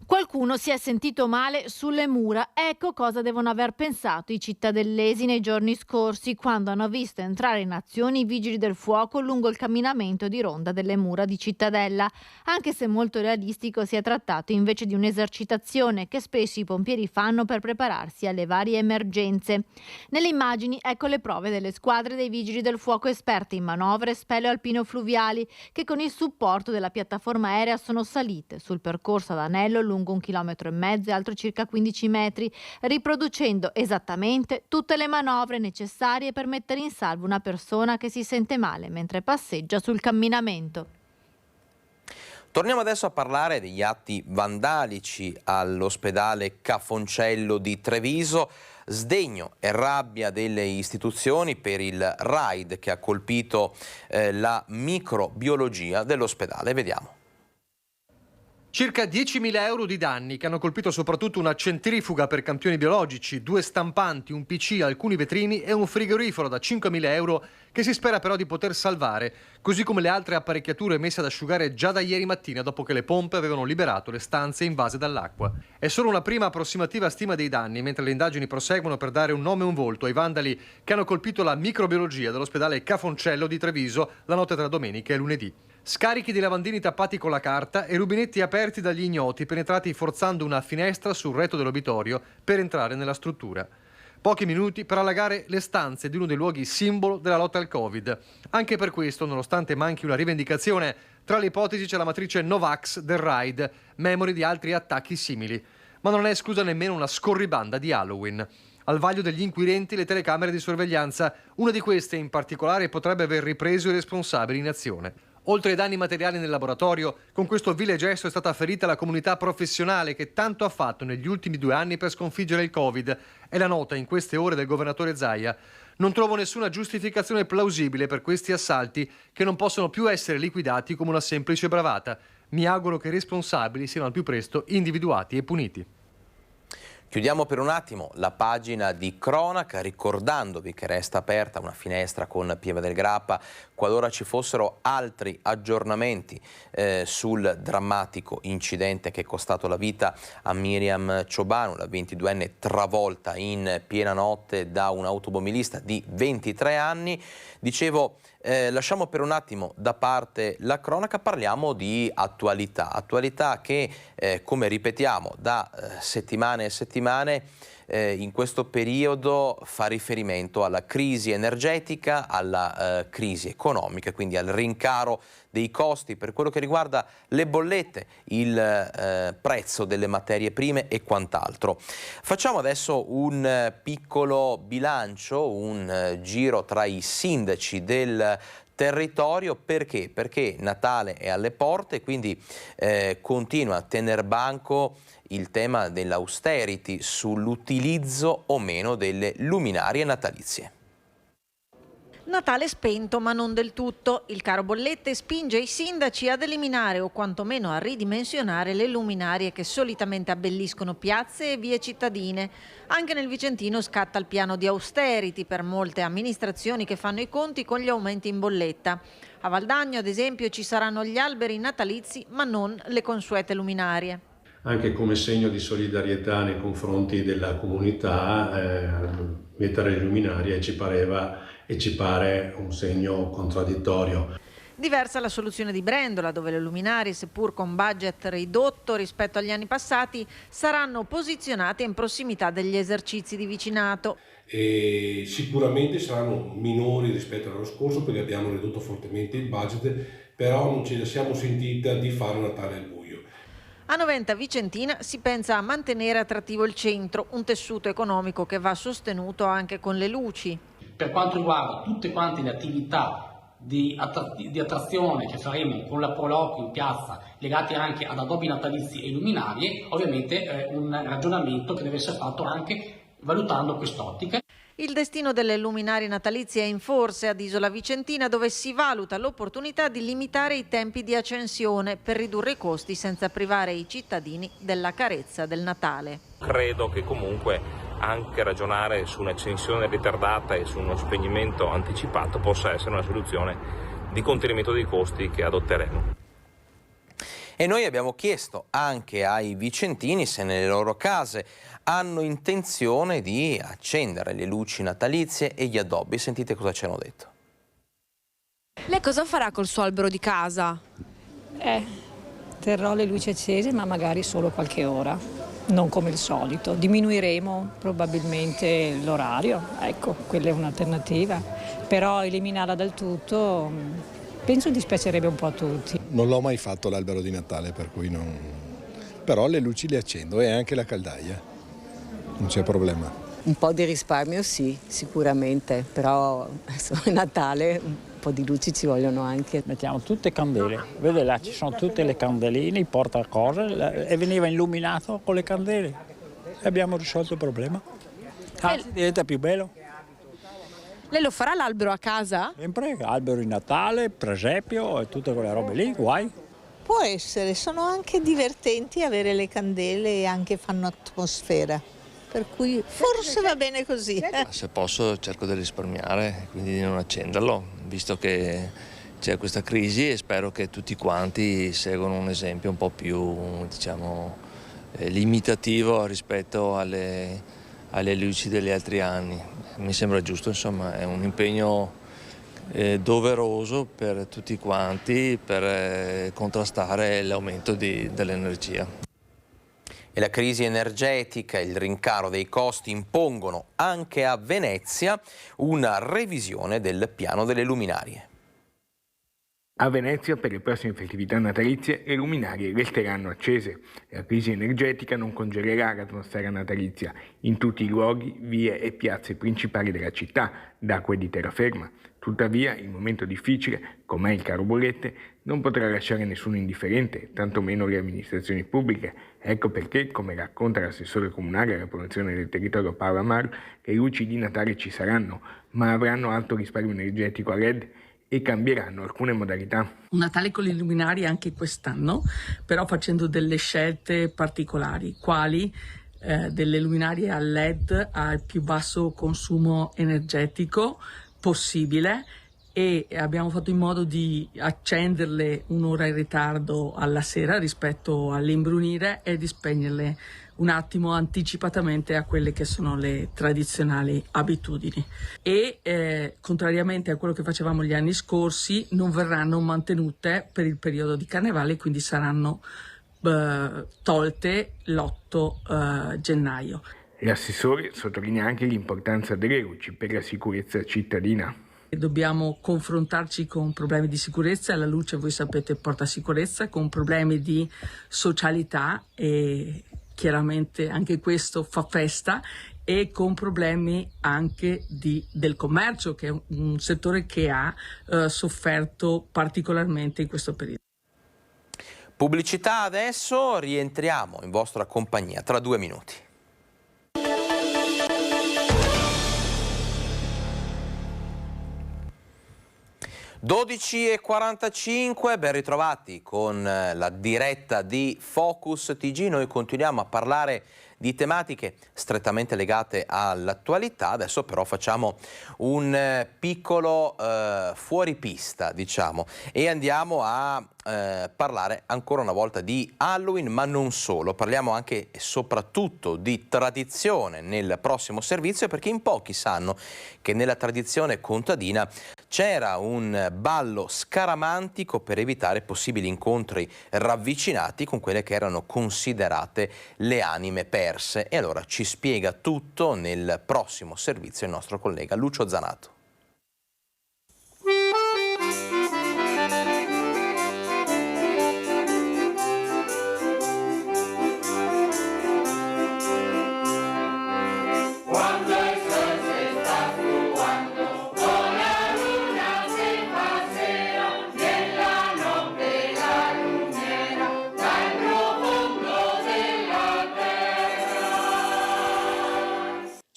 Qualcuno si è sentito male sulle mura. Ecco cosa devono aver pensato i cittadellesi nei giorni scorsi quando hanno visto entrare in azione i vigili del fuoco lungo il camminamento di ronda delle mura di Cittadella. Anche se molto realistico, si è trattato invece di un'esercitazione che spesso i pompieri fanno per prepararsi alle varie emergenze. Nelle immagini ecco le prove delle squadre dei vigili del fuoco esperte in manovre speleo alpino fluviali che con il supporto della piattaforma aerea sono salite sul percorso ad anello lungo 1,5 chilometri e altro circa 15 metri, riproducendo esattamente tutte le manovre necessarie per mettere in salvo una persona che si sente male mentre passeggia sul camminamento. Torniamo adesso a parlare degli atti vandalici all'ospedale Cafoncello di Treviso. Sdegno e rabbia delle istituzioni per il raid che ha colpito la microbiologia dell'ospedale. Vediamo. Circa 10.000 euro di danni che hanno colpito soprattutto una centrifuga per campioni biologici, 2 stampanti, un PC, alcuni vetrini e un frigorifero da 5.000 euro che si spera però di poter salvare, così come le altre apparecchiature messe ad asciugare già da ieri mattina dopo che le pompe avevano liberato le stanze invase dall'acqua. È solo una prima approssimativa stima dei danni, mentre le indagini proseguono per dare un nome e un volto ai vandali che hanno colpito la microbiologia dell'ospedale Cafoncello di Treviso la notte tra domenica e lunedì. Scarichi di lavandini tappati con la carta e rubinetti aperti dagli ignoti penetrati forzando una finestra sul retro dell'obitorio per entrare nella struttura. Pochi minuti per allagare le stanze di uno dei luoghi simbolo della lotta al Covid. Anche per questo, nonostante manchi una rivendicazione, tra le ipotesi c'è la matrice Novax del raid, memore di altri attacchi simili. Ma non è esclusa nemmeno una scorribanda di Halloween. Al vaglio degli inquirenti le telecamere di sorveglianza, una di queste in particolare potrebbe aver ripreso i responsabili in azione. Oltre ai danni materiali nel laboratorio, con questo vile gesto è stata ferita la comunità professionale che tanto ha fatto negli ultimi 2 anni per sconfiggere il Covid. È la nota in queste ore del governatore Zaia. Non trovo nessuna giustificazione plausibile per questi assalti che non possono più essere liquidati come una semplice bravata. Mi auguro che i responsabili siano al più presto individuati e puniti. Chiudiamo per un attimo la pagina di cronaca ricordandovi che resta aperta una finestra con Pieve del Grappa qualora ci fossero altri aggiornamenti sul drammatico incidente che è costato la vita a Miriam Ciobanu, la 22enne travolta in piena notte da un automobilista di 23 anni. Dicevo, lasciamo per un attimo da parte la cronaca, parliamo di attualità che come ripetiamo da settimane e settimane in questo periodo fa riferimento alla crisi energetica, alla crisi economica, quindi al rincaro dei costi per quello che riguarda le bollette, il prezzo delle materie prime e quant'altro. Facciamo adesso un piccolo bilancio, un giro tra i sindaci del territorio. Perché? Perché Natale è alle porte, quindi continua a tener banco il tema dell'austerity sull'utilizzo o meno delle luminarie natalizie. Natale spento, ma non del tutto. Il caro bollette spinge i sindaci ad eliminare o quantomeno a ridimensionare le luminarie che solitamente abbelliscono piazze e vie cittadine. Anche nel Vicentino scatta il piano di austerity per molte amministrazioni che fanno i conti con gli aumenti in bolletta. A Valdagno, ad esempio, ci saranno gli alberi natalizi, ma non le consuete luminarie. Anche come segno di solidarietà nei confronti della comunità, mettere le luminarie ci pareva e ci pare un segno contraddittorio. Diversa la soluzione di Brendola, dove le luminarie, seppur con budget ridotto rispetto agli anni passati, saranno posizionate in prossimità degli esercizi di vicinato. E sicuramente saranno minori rispetto all'anno scorso perché abbiamo ridotto fortemente il budget, però non ce la siamo sentita di fare un Natale al buio. A Noventa Vicentina si pensa a mantenere attrattivo il centro, un tessuto economico che va sostenuto anche con le luci. Per quanto riguarda tutte quante le attività di attrazione che faremo con la Proloquio in piazza, legati anche ad addobbi natalizi e luminarie, ovviamente è un ragionamento che deve essere fatto anche valutando quest'ottica. Il destino delle luminarie natalizie è in forse ad Isola Vicentina, dove si valuta l'opportunità di limitare i tempi di accensione per ridurre i costi senza privare i cittadini della carezza del Natale. Credo che comunque anche ragionare su un'accensione ritardata e su uno spegnimento anticipato possa essere una soluzione di contenimento dei costi che adotteremo. E noi abbiamo chiesto anche ai vicentini se nelle loro case hanno intenzione di accendere le luci natalizie e gli addobbi. Sentite cosa ci hanno detto. Lei cosa farà col suo albero di casa? Terrò le luci accese, ma magari solo qualche ora, non come il solito. Diminuiremo probabilmente l'orario, ecco, quella è un'alternativa. Però eliminarla del tutto penso dispiacerebbe un po' a tutti. Non l'ho mai fatto l'albero di Natale, per cui non... Però le luci le accendo e anche la caldaia, non c'è problema. Un po' di risparmio sì, sicuramente, però è Natale, un po' di luci ci vogliono anche. Mettiamo tutte candele, vede là ci sono tutte le candeline, il portacose e veniva illuminato con le candele e abbiamo risolto il problema. Anzi, diventa più bello. Lei lo farà l'albero a casa? Sempre, albero di Natale, presepio e tutte quelle robe lì, guai. Può essere, sono anche divertenti avere le candele e anche fanno atmosfera, per cui forse va bene così. Se posso cerco di risparmiare, quindi di non accenderlo, visto che c'è questa crisi e spero che tutti quanti seguano un esempio un po' più, diciamo, limitativo rispetto alle luci degli altri anni. Mi sembra giusto, insomma, è un impegno doveroso per tutti quanti per contrastare l'aumento dell'energia. E la crisi energetica e il rincaro dei costi impongono anche a Venezia una revisione del piano delle luminarie. A Venezia per le prossime festività natalizie le luminarie resteranno accese. La crisi energetica non congelerà l'atmosfera natalizia in tutti i luoghi, vie e piazze principali della città, d'acqua e di terraferma. Tuttavia, il momento difficile, come è il caro bollette, non potrà lasciare nessuno indifferente, tantomeno le amministrazioni pubbliche. Ecco perché, come racconta l'assessore comunale alla promozione del territorio Paola Amaro, le luci di Natale ci saranno, ma avranno alto risparmio energetico a LED e cambieranno alcune modalità. Un Natale con le luminarie anche quest'anno, però facendo delle scelte particolari, quali delle luminarie a LED al più basso consumo energetico possibile, e abbiamo fatto in modo di accenderle un'ora in ritardo alla sera rispetto all'imbrunire e di spegnerle un attimo anticipatamente a quelle che sono le tradizionali abitudini. E contrariamente a quello che facevamo gli anni scorsi, non verranno mantenute per il periodo di carnevale, quindi saranno tolte l'8 gennaio. L'assessore sottolinea anche l'importanza delle luci per la sicurezza cittadina. Dobbiamo confrontarci con problemi di sicurezza, la luce, voi sapete, porta sicurezza, con problemi di socialità, e chiaramente anche questo fa festa, e con problemi anche del commercio, che è un settore che ha sofferto particolarmente in questo periodo. Pubblicità adesso, rientriamo in vostra compagnia tra 2 minuti. (12:45), ben ritrovati con la diretta di Focus TG. Noi continuiamo a parlare di tematiche strettamente legate all'attualità. Adesso però facciamo un piccolo fuoripista, diciamo, e andiamo a parlare ancora una volta di Halloween, ma non solo. Parliamo anche e soprattutto di tradizione nel prossimo servizio, perché in pochi sanno che nella tradizione contadina c'era un ballo scaramantico per evitare possibili incontri ravvicinati con quelle che erano considerate le anime perse. E allora ci spiega tutto nel prossimo servizio il nostro collega Lucio Zanato.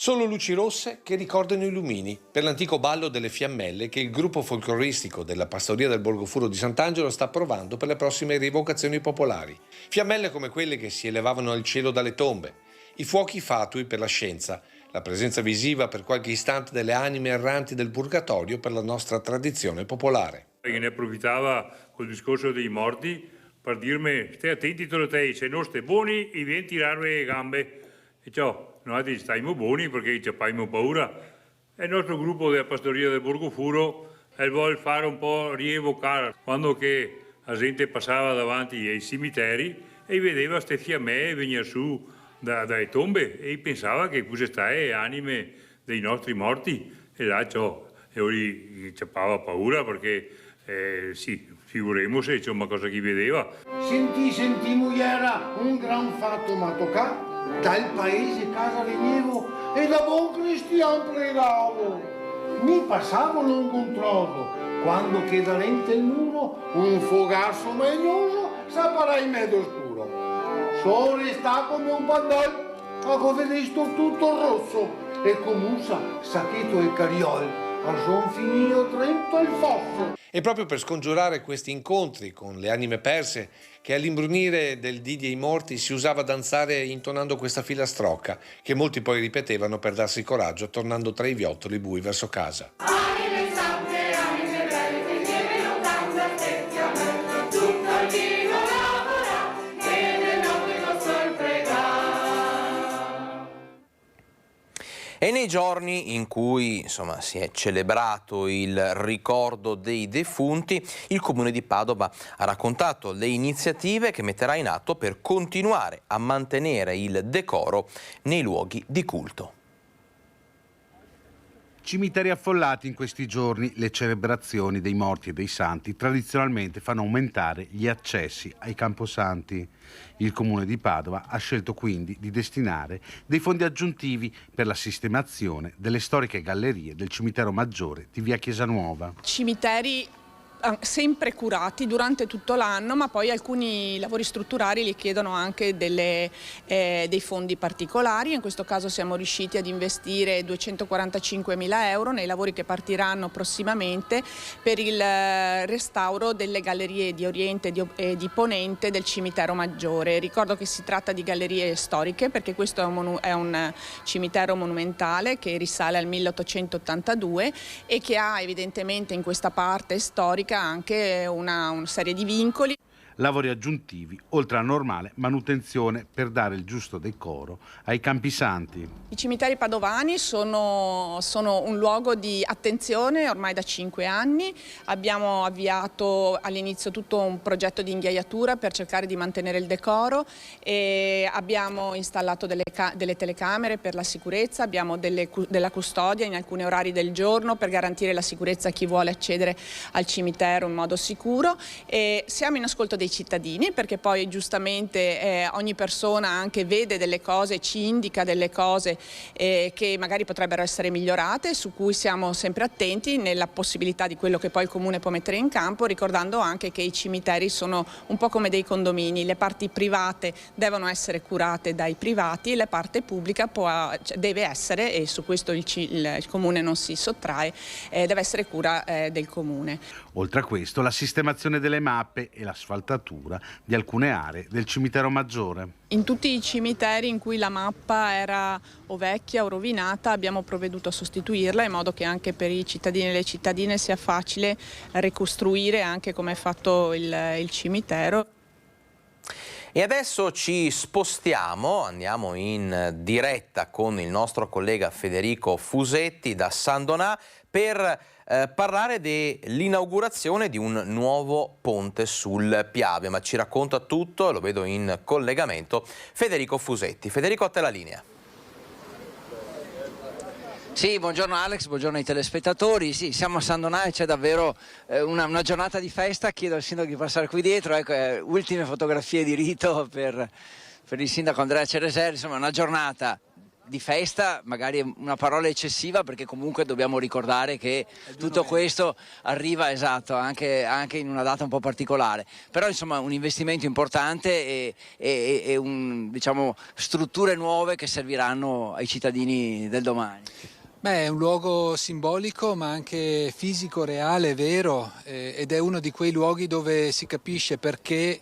Solo luci rosse che ricordano i lumini, per l'antico ballo delle fiammelle che il gruppo folcloristico della Pastoria del Borgofuro di Sant'Angelo sta provando per le prossime rievocazioni popolari. Fiammelle come quelle che si elevavano al cielo dalle tombe, i fuochi fatui per la scienza, la presenza visiva per qualche istante delle anime erranti del purgatorio per la nostra tradizione popolare. Ne approfittava col discorso dei morti per dirmi: stai attenti te, se non stai buoni e vieni a tirarmi le gambe. E ciò. Noi stiamo buoni perché ci abbiamo paura. E il nostro gruppo della Pastoria del Borgofuro vuole fare un po' rievocare quando che la gente passava davanti ai cimiteri e vedeva queste fiamme venire su dalle tombe e pensava che fosse state anime dei nostri morti. E là e ora ci aveva paura perché sì, figuremo se c'è una cosa che vedeva. Senti, mugliera, un gran fatto ma tocca. Dal paese casa venivo e da buon cristiano pregavo. Mi passavo non controllo, Quando queda lente il muro, un fogasso magnoso saprà in mezzo scuro. Sole sta come un pandol, a vedere tutto rosso, e comusa sacchito e cariol. Son finito Trento al fosso. E proprio per scongiurare questi incontri con le anime perse, che all'imbrunire del dì dei morti si usava danzare intonando questa filastrocca, che molti poi ripetevano per darsi coraggio tornando tra i viottoli bui verso casa. Anime sante, anime belle, che insieme lottando aspettiamo, tutto il giorno lavora, e le notti non sol pregà. E nei giorni in cui si è celebrato il ricordo dei defunti, il Comune di Padova ha raccontato le iniziative che metterà in atto per continuare a mantenere il decoro nei luoghi di culto. Cimiteri affollati in questi giorni, le celebrazioni dei morti e dei santi tradizionalmente fanno aumentare gli accessi ai camposanti. Il Comune di Padova ha scelto quindi di destinare dei fondi aggiuntivi per la sistemazione delle storiche gallerie del cimitero maggiore di via Chiesanuova. Cimiteri sempre curati durante tutto l'anno, ma poi alcuni lavori strutturali li chiedono anche dei fondi particolari. In questo caso siamo riusciti ad investire 245.000 euro nei lavori che partiranno prossimamente per il restauro delle gallerie di Oriente e di Ponente del cimitero maggiore. Ricordo che si tratta di gallerie storiche, perché questo è un cimitero monumentale che risale al 1882 e che ha evidentemente in questa parte storica anche una serie di vincoli. Lavori aggiuntivi, oltre alla normale manutenzione per dare il giusto decoro ai campi santi. I cimiteri padovani sono un luogo di attenzione ormai da 5 anni. Abbiamo avviato all'inizio tutto un progetto di inghiaiatura per cercare di mantenere il decoro e abbiamo installato delle telecamere per la sicurezza, abbiamo della custodia in alcuni orari del giorno per garantire la sicurezza a chi vuole accedere al cimitero in modo sicuro, e siamo in ascolto dei cittadini, perché poi giustamente ogni persona anche vede delle cose, ci indica delle cose che magari potrebbero essere migliorate, su cui siamo sempre attenti nella possibilità di quello che poi il Comune può mettere in campo, ricordando anche che i cimiteri sono un po' come dei condomini, le parti private devono essere curate dai privati, la parte pubblica deve essere, e su questo il Comune non si sottrae, deve essere cura del Comune. Oltre a questo, la sistemazione delle mappe e l'asfaltatura di alcune aree del cimitero maggiore. In tutti i cimiteri in cui la mappa era o vecchia o rovinata abbiamo provveduto a sostituirla, in modo che anche per i cittadini e le cittadine sia facile ricostruire anche come è fatto il cimitero. E adesso ci spostiamo, andiamo in diretta con il nostro collega Federico Fusetti da San Donà per parlare dell'inaugurazione di un nuovo ponte sul Piave, ma ci racconta tutto, lo vedo in collegamento, Federico Fusetti. Federico, a te la linea. Sì, buongiorno Alex, buongiorno ai telespettatori. Sì, siamo a San Donà e c'è davvero una giornata di festa. Chiedo al sindaco di passare qui dietro, ecco, ultime fotografie di rito per il sindaco Andrea Cereseri, insomma una giornata di festa, magari una parola eccessiva, perché comunque dobbiamo ricordare che tutto questo arriva anche in una data un po' particolare, però insomma un investimento importante e diciamo strutture nuove che serviranno ai cittadini del domani. Beh, è un luogo simbolico ma anche fisico, reale, vero, ed è uno di quei luoghi dove si capisce perché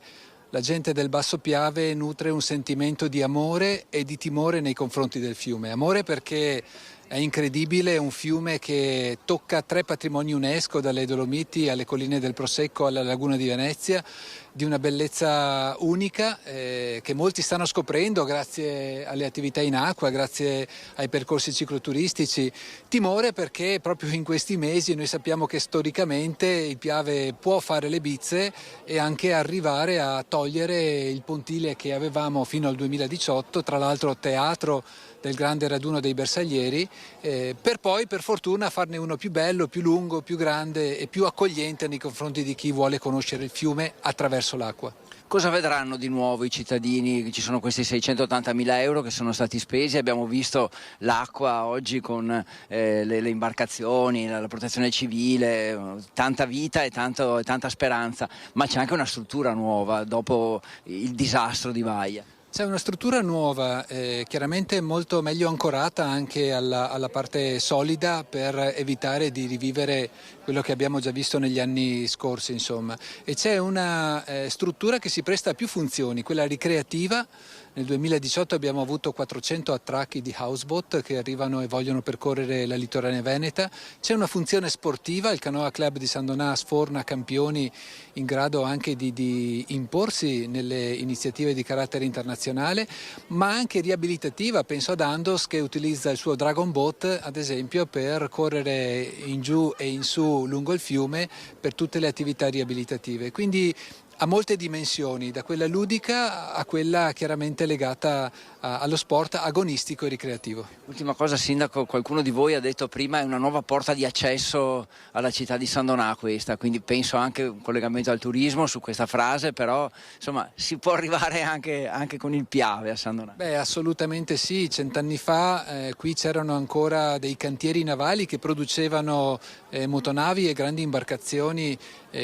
la gente del Basso Piave nutre un sentimento di amore e di timore nei confronti del fiume. Amore perché è incredibile, è un fiume che tocca 3 patrimoni UNESCO, dalle Dolomiti alle colline del Prosecco alla laguna di Venezia, di una bellezza unica che molti stanno scoprendo grazie alle attività in acqua, grazie ai percorsi cicloturistici. Timore perché proprio in questi mesi noi sappiamo che storicamente il Piave può fare le bizze e anche arrivare a togliere il pontile che avevamo fino al 2018, tra l'altro teatro del grande raduno dei bersaglieri, per poi per fortuna farne uno più bello, più lungo, più grande e più accogliente nei confronti di chi vuole conoscere il fiume attraverso l'acqua. Cosa vedranno di nuovo i cittadini? Ci sono questi 680.000 euro che sono stati spesi, abbiamo visto l'acqua oggi con le imbarcazioni, la protezione civile, tanta vita e tanta speranza, ma c'è anche una struttura nuova dopo il disastro di Vaia. C'è una struttura nuova, chiaramente molto meglio ancorata anche alla parte solida per evitare di rivivere quello che abbiamo già visto negli anni scorsi, insomma. E c'è una struttura che si presta a più funzioni, quella ricreativa. Nel 2018 abbiamo avuto 400 attracchi di houseboat che arrivano e vogliono percorrere la litorale veneta. C'è una funzione sportiva, il Canoa Club di San Donà sforna campioni in grado anche di imporsi nelle iniziative di carattere internazionale, ma anche riabilitativa. Penso ad Andos che utilizza il suo Dragon Boat, ad esempio, per correre in giù e in su lungo il fiume per tutte le attività riabilitative. Quindi ha molte dimensioni, da quella ludica a quella chiaramente legata allo sport agonistico e ricreativo. Ultima cosa, Sindaco, qualcuno di voi ha detto prima è una nuova porta di accesso alla città di San Donà questa, quindi penso anche un collegamento al turismo su questa frase, però insomma si può arrivare anche con il Piave a San Donà. Beh, assolutamente sì, 100 anni fa qui c'erano ancora dei cantieri navali che producevano motonavi e grandi imbarcazioni,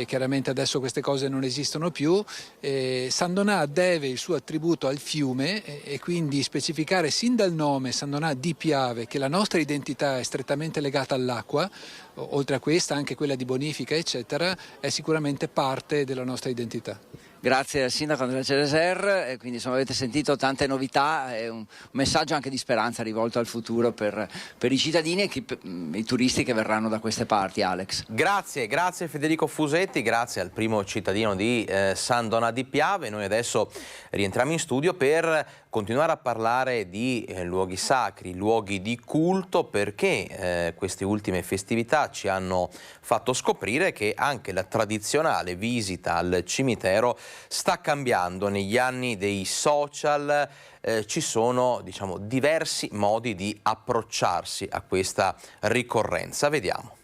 chiaramente adesso queste cose non esistono più. San Donà deve il suo attributo al fiume e quindi specificare sin dal nome San Donà di Piave che la nostra identità è strettamente legata all'acqua, oltre a questa anche quella di bonifica eccetera, è sicuramente parte della nostra identità. Grazie al Sindaco Andrea Cereser, quindi insomma avete sentito tante novità e un messaggio anche di speranza rivolto al futuro per i cittadini e i turisti che verranno da queste parti. Alex. Grazie Federico Fusetti, grazie al primo cittadino di San Donà di Piave. Noi adesso rientriamo in studio per continuare a parlare di luoghi sacri, luoghi di culto, perché queste ultime festività ci hanno fatto scoprire che anche la tradizionale visita al cimitero sta cambiando. Negli anni dei social ci sono, diciamo, diversi modi di approcciarsi a questa ricorrenza. Vediamo.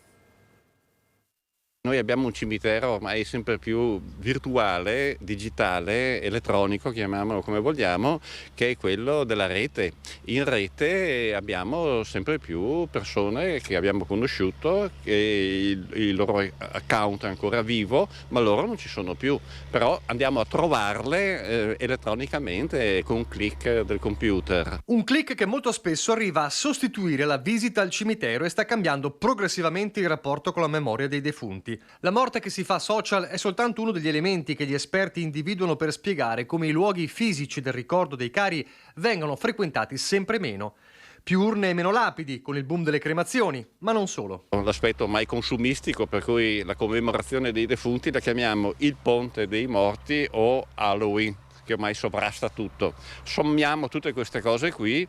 Noi abbiamo un cimitero ormai sempre più virtuale, digitale, elettronico, chiamiamolo come vogliamo, che è quello della rete. In rete abbiamo sempre più persone che abbiamo conosciuto, che il loro account è ancora vivo, ma loro non ci sono più. Però andiamo a trovarle elettronicamente con un click del computer. Un click che molto spesso arriva a sostituire la visita al cimitero e sta cambiando progressivamente il rapporto con la memoria dei defunti. La morte che si fa social è soltanto uno degli elementi che gli esperti individuano per spiegare come i luoghi fisici del ricordo dei cari vengano frequentati sempre meno. Più urne e meno lapidi, con il boom delle cremazioni, ma non solo. L'aspetto ormai consumistico, per cui la commemorazione dei defunti la chiamiamo il Ponte dei Morti o Halloween, che ormai sovrasta tutto. Sommiamo tutte queste cose qui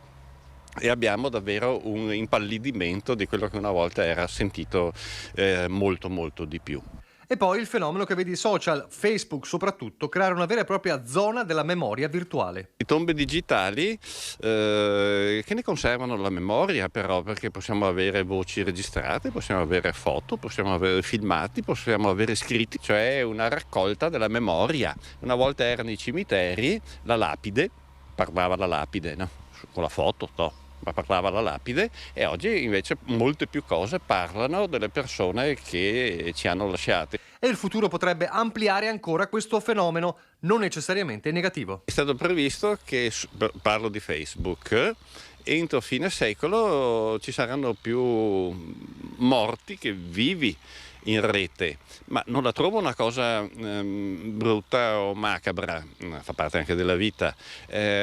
e abbiamo davvero un impallidimento di quello che una volta era sentito molto di più. E poi il fenomeno che vedi i social, Facebook soprattutto, creare una vera e propria zona della memoria virtuale. Le tombe digitali che ne conservano la memoria però, perché possiamo avere voci registrate, possiamo avere foto, possiamo avere filmati, possiamo avere scritti, cioè una raccolta della memoria. Una volta erano i cimiteri, la lapide, parlava la lapide, no? Con la foto, no? Ma parlava la lapide, e oggi invece molte più cose parlano delle persone che ci hanno lasciate. E il futuro potrebbe ampliare ancora questo fenomeno, non necessariamente negativo. È stato previsto che, parlo di Facebook, entro fine secolo ci saranno più morti che vivi in rete, ma non la trovo una cosa brutta o macabra, fa parte anche della vita,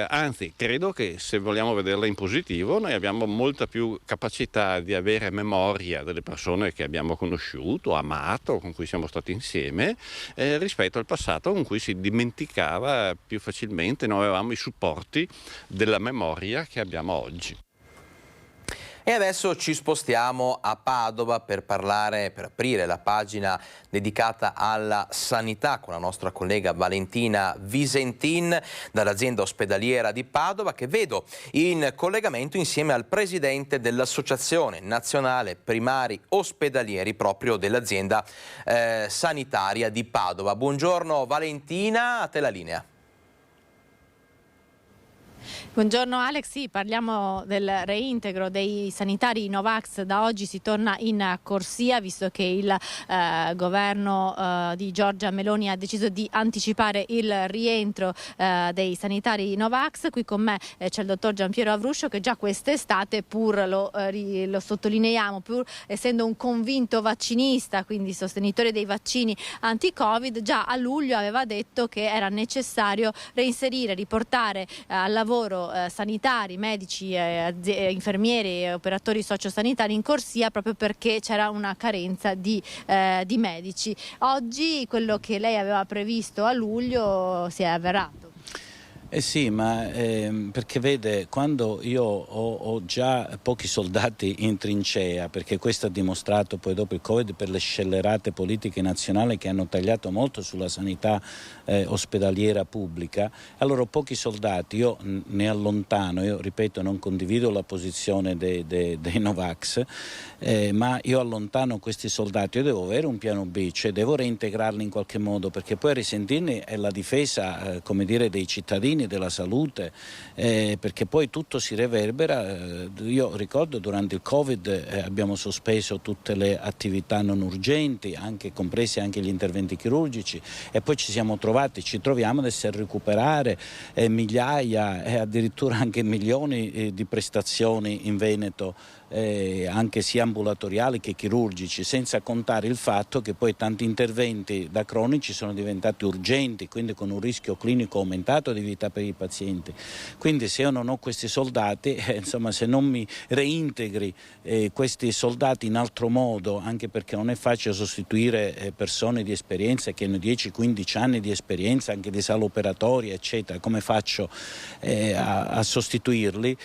anzi credo che se vogliamo vederla in positivo noi abbiamo molta più capacità di avere memoria delle persone che abbiamo conosciuto, amato, con cui siamo stati insieme, rispetto al passato con cui si dimenticava più facilmente, non avevamo i supporti della memoria che abbiamo oggi. E adesso ci spostiamo a Padova per aprire la pagina dedicata alla sanità con la nostra collega Valentina Visentin dall'azienda ospedaliera di Padova, che vedo in collegamento insieme al presidente dell'Associazione Nazionale Primari Ospedalieri proprio dell'azienda sanitaria di Padova. Buongiorno Valentina, a te la linea. Buongiorno Alex, sì, parliamo del reintegro dei sanitari Novax. Da oggi si torna in corsia, visto che il governo di Giorgia Meloni ha deciso di anticipare il rientro dei sanitari Novax. Qui con me c'è il dottor Giampiero Avruscio, che già quest'estate, pur lo sottolineiamo, pur essendo un convinto vaccinista, quindi sostenitore dei vaccini anti-Covid, già a luglio aveva detto che era necessario riportare al lavoro sanitari, medici, infermieri e operatori sociosanitari in corsia, proprio perché c'era una carenza di medici. Oggi quello che lei aveva previsto a luglio si è avverato. Sì, ma perché vede, quando io ho già pochi soldati in trincea, perché questo ha dimostrato poi dopo il Covid per le scellerate politiche nazionali che hanno tagliato molto sulla sanità ospedaliera pubblica, allora ho pochi soldati, io ne allontano, io ripeto non condivido la posizione dei Novax, ma io allontano questi soldati, io devo avere un piano B, cioè devo reintegrarli in qualche modo, perché poi a risentirne è la difesa, come dire, dei cittadini, della salute, perché poi tutto si reverbera. Io ricordo durante il Covid abbiamo sospeso tutte le attività non urgenti, compresi anche gli interventi chirurgici, e poi ci troviamo adesso a recuperare migliaia e addirittura anche milioni di prestazioni in Veneto, anche sia ambulatoriali che chirurgici, senza contare il fatto che poi tanti interventi da cronici sono diventati urgenti, quindi con un rischio clinico aumentato di vita per i pazienti. Quindi se io non ho questi soldati, insomma, se non mi reintegri questi soldati in altro modo, anche perché non è facile sostituire persone di esperienza che hanno 10-15 anni di esperienza anche di sala operatoria eccetera, come faccio a sostituirli?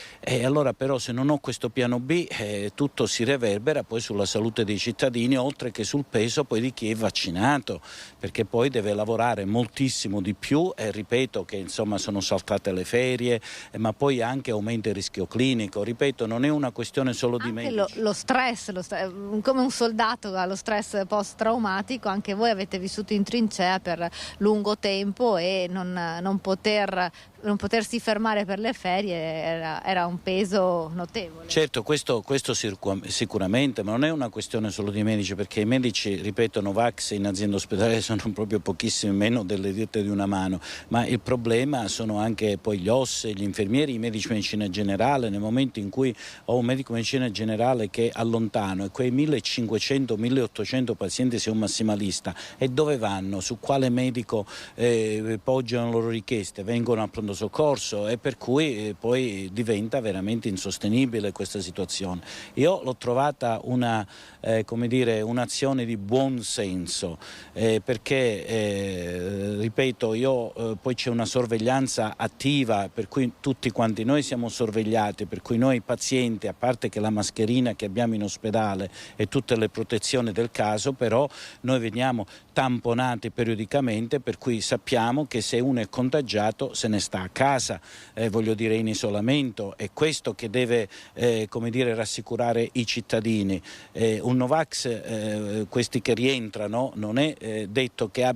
Allora però se non ho questo piano B tutto si reverbera poi sulla salute dei cittadini, oltre che sul peso poi di chi è vaccinato, perché poi deve lavorare moltissimo di più, e ripeto che insomma sono saltate le ferie, ma poi anche aumenta il rischio clinico. Ripeto, non è una questione solo di medici. Lo stress, come un soldato ha lo stress post-traumatico, anche voi avete vissuto in trincea per lungo tempo e non potersi fermare per le ferie era un peso notevole. Certo, questo sicuramente, ma non è una questione solo di medici, perché i medici, ripeto, Novax in azienda ospedaliera sono proprio pochissimi, meno delle dita di una mano, ma il problema sono anche poi gli OSS, gli infermieri, i medici di medicina generale. Nel momento in cui ho un medico di medicina generale che allontano e quei 1500-1800 pazienti, se un massimalista, e dove vanno? Su quale medico poggiano le loro richieste? Vengono a pronto soccorso, e per cui poi diventa veramente insostenibile questa situazione. Io l'ho trovata un'azione di buon senso, perché ripeto, poi c'è una sorveglianza attiva, per cui tutti quanti noi siamo sorvegliati, per cui noi pazienti, a parte che la mascherina che abbiamo in ospedale e tutte le protezioni del caso, però noi veniamo tamponati periodicamente, per cui sappiamo che se uno è contagiato se ne sta a casa, in isolamento. È questo che deve rassicurare i cittadini. Un Novax, questi che rientrano, non è detto che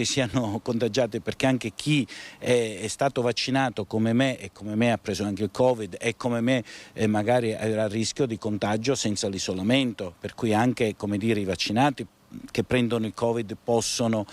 siano contagiati, perché anche chi è stato vaccinato come me, e come me ha preso anche il Covid, e come me magari era a rischio di contagio senza l'isolamento, per cui anche i vaccinati che prendono il Covid possono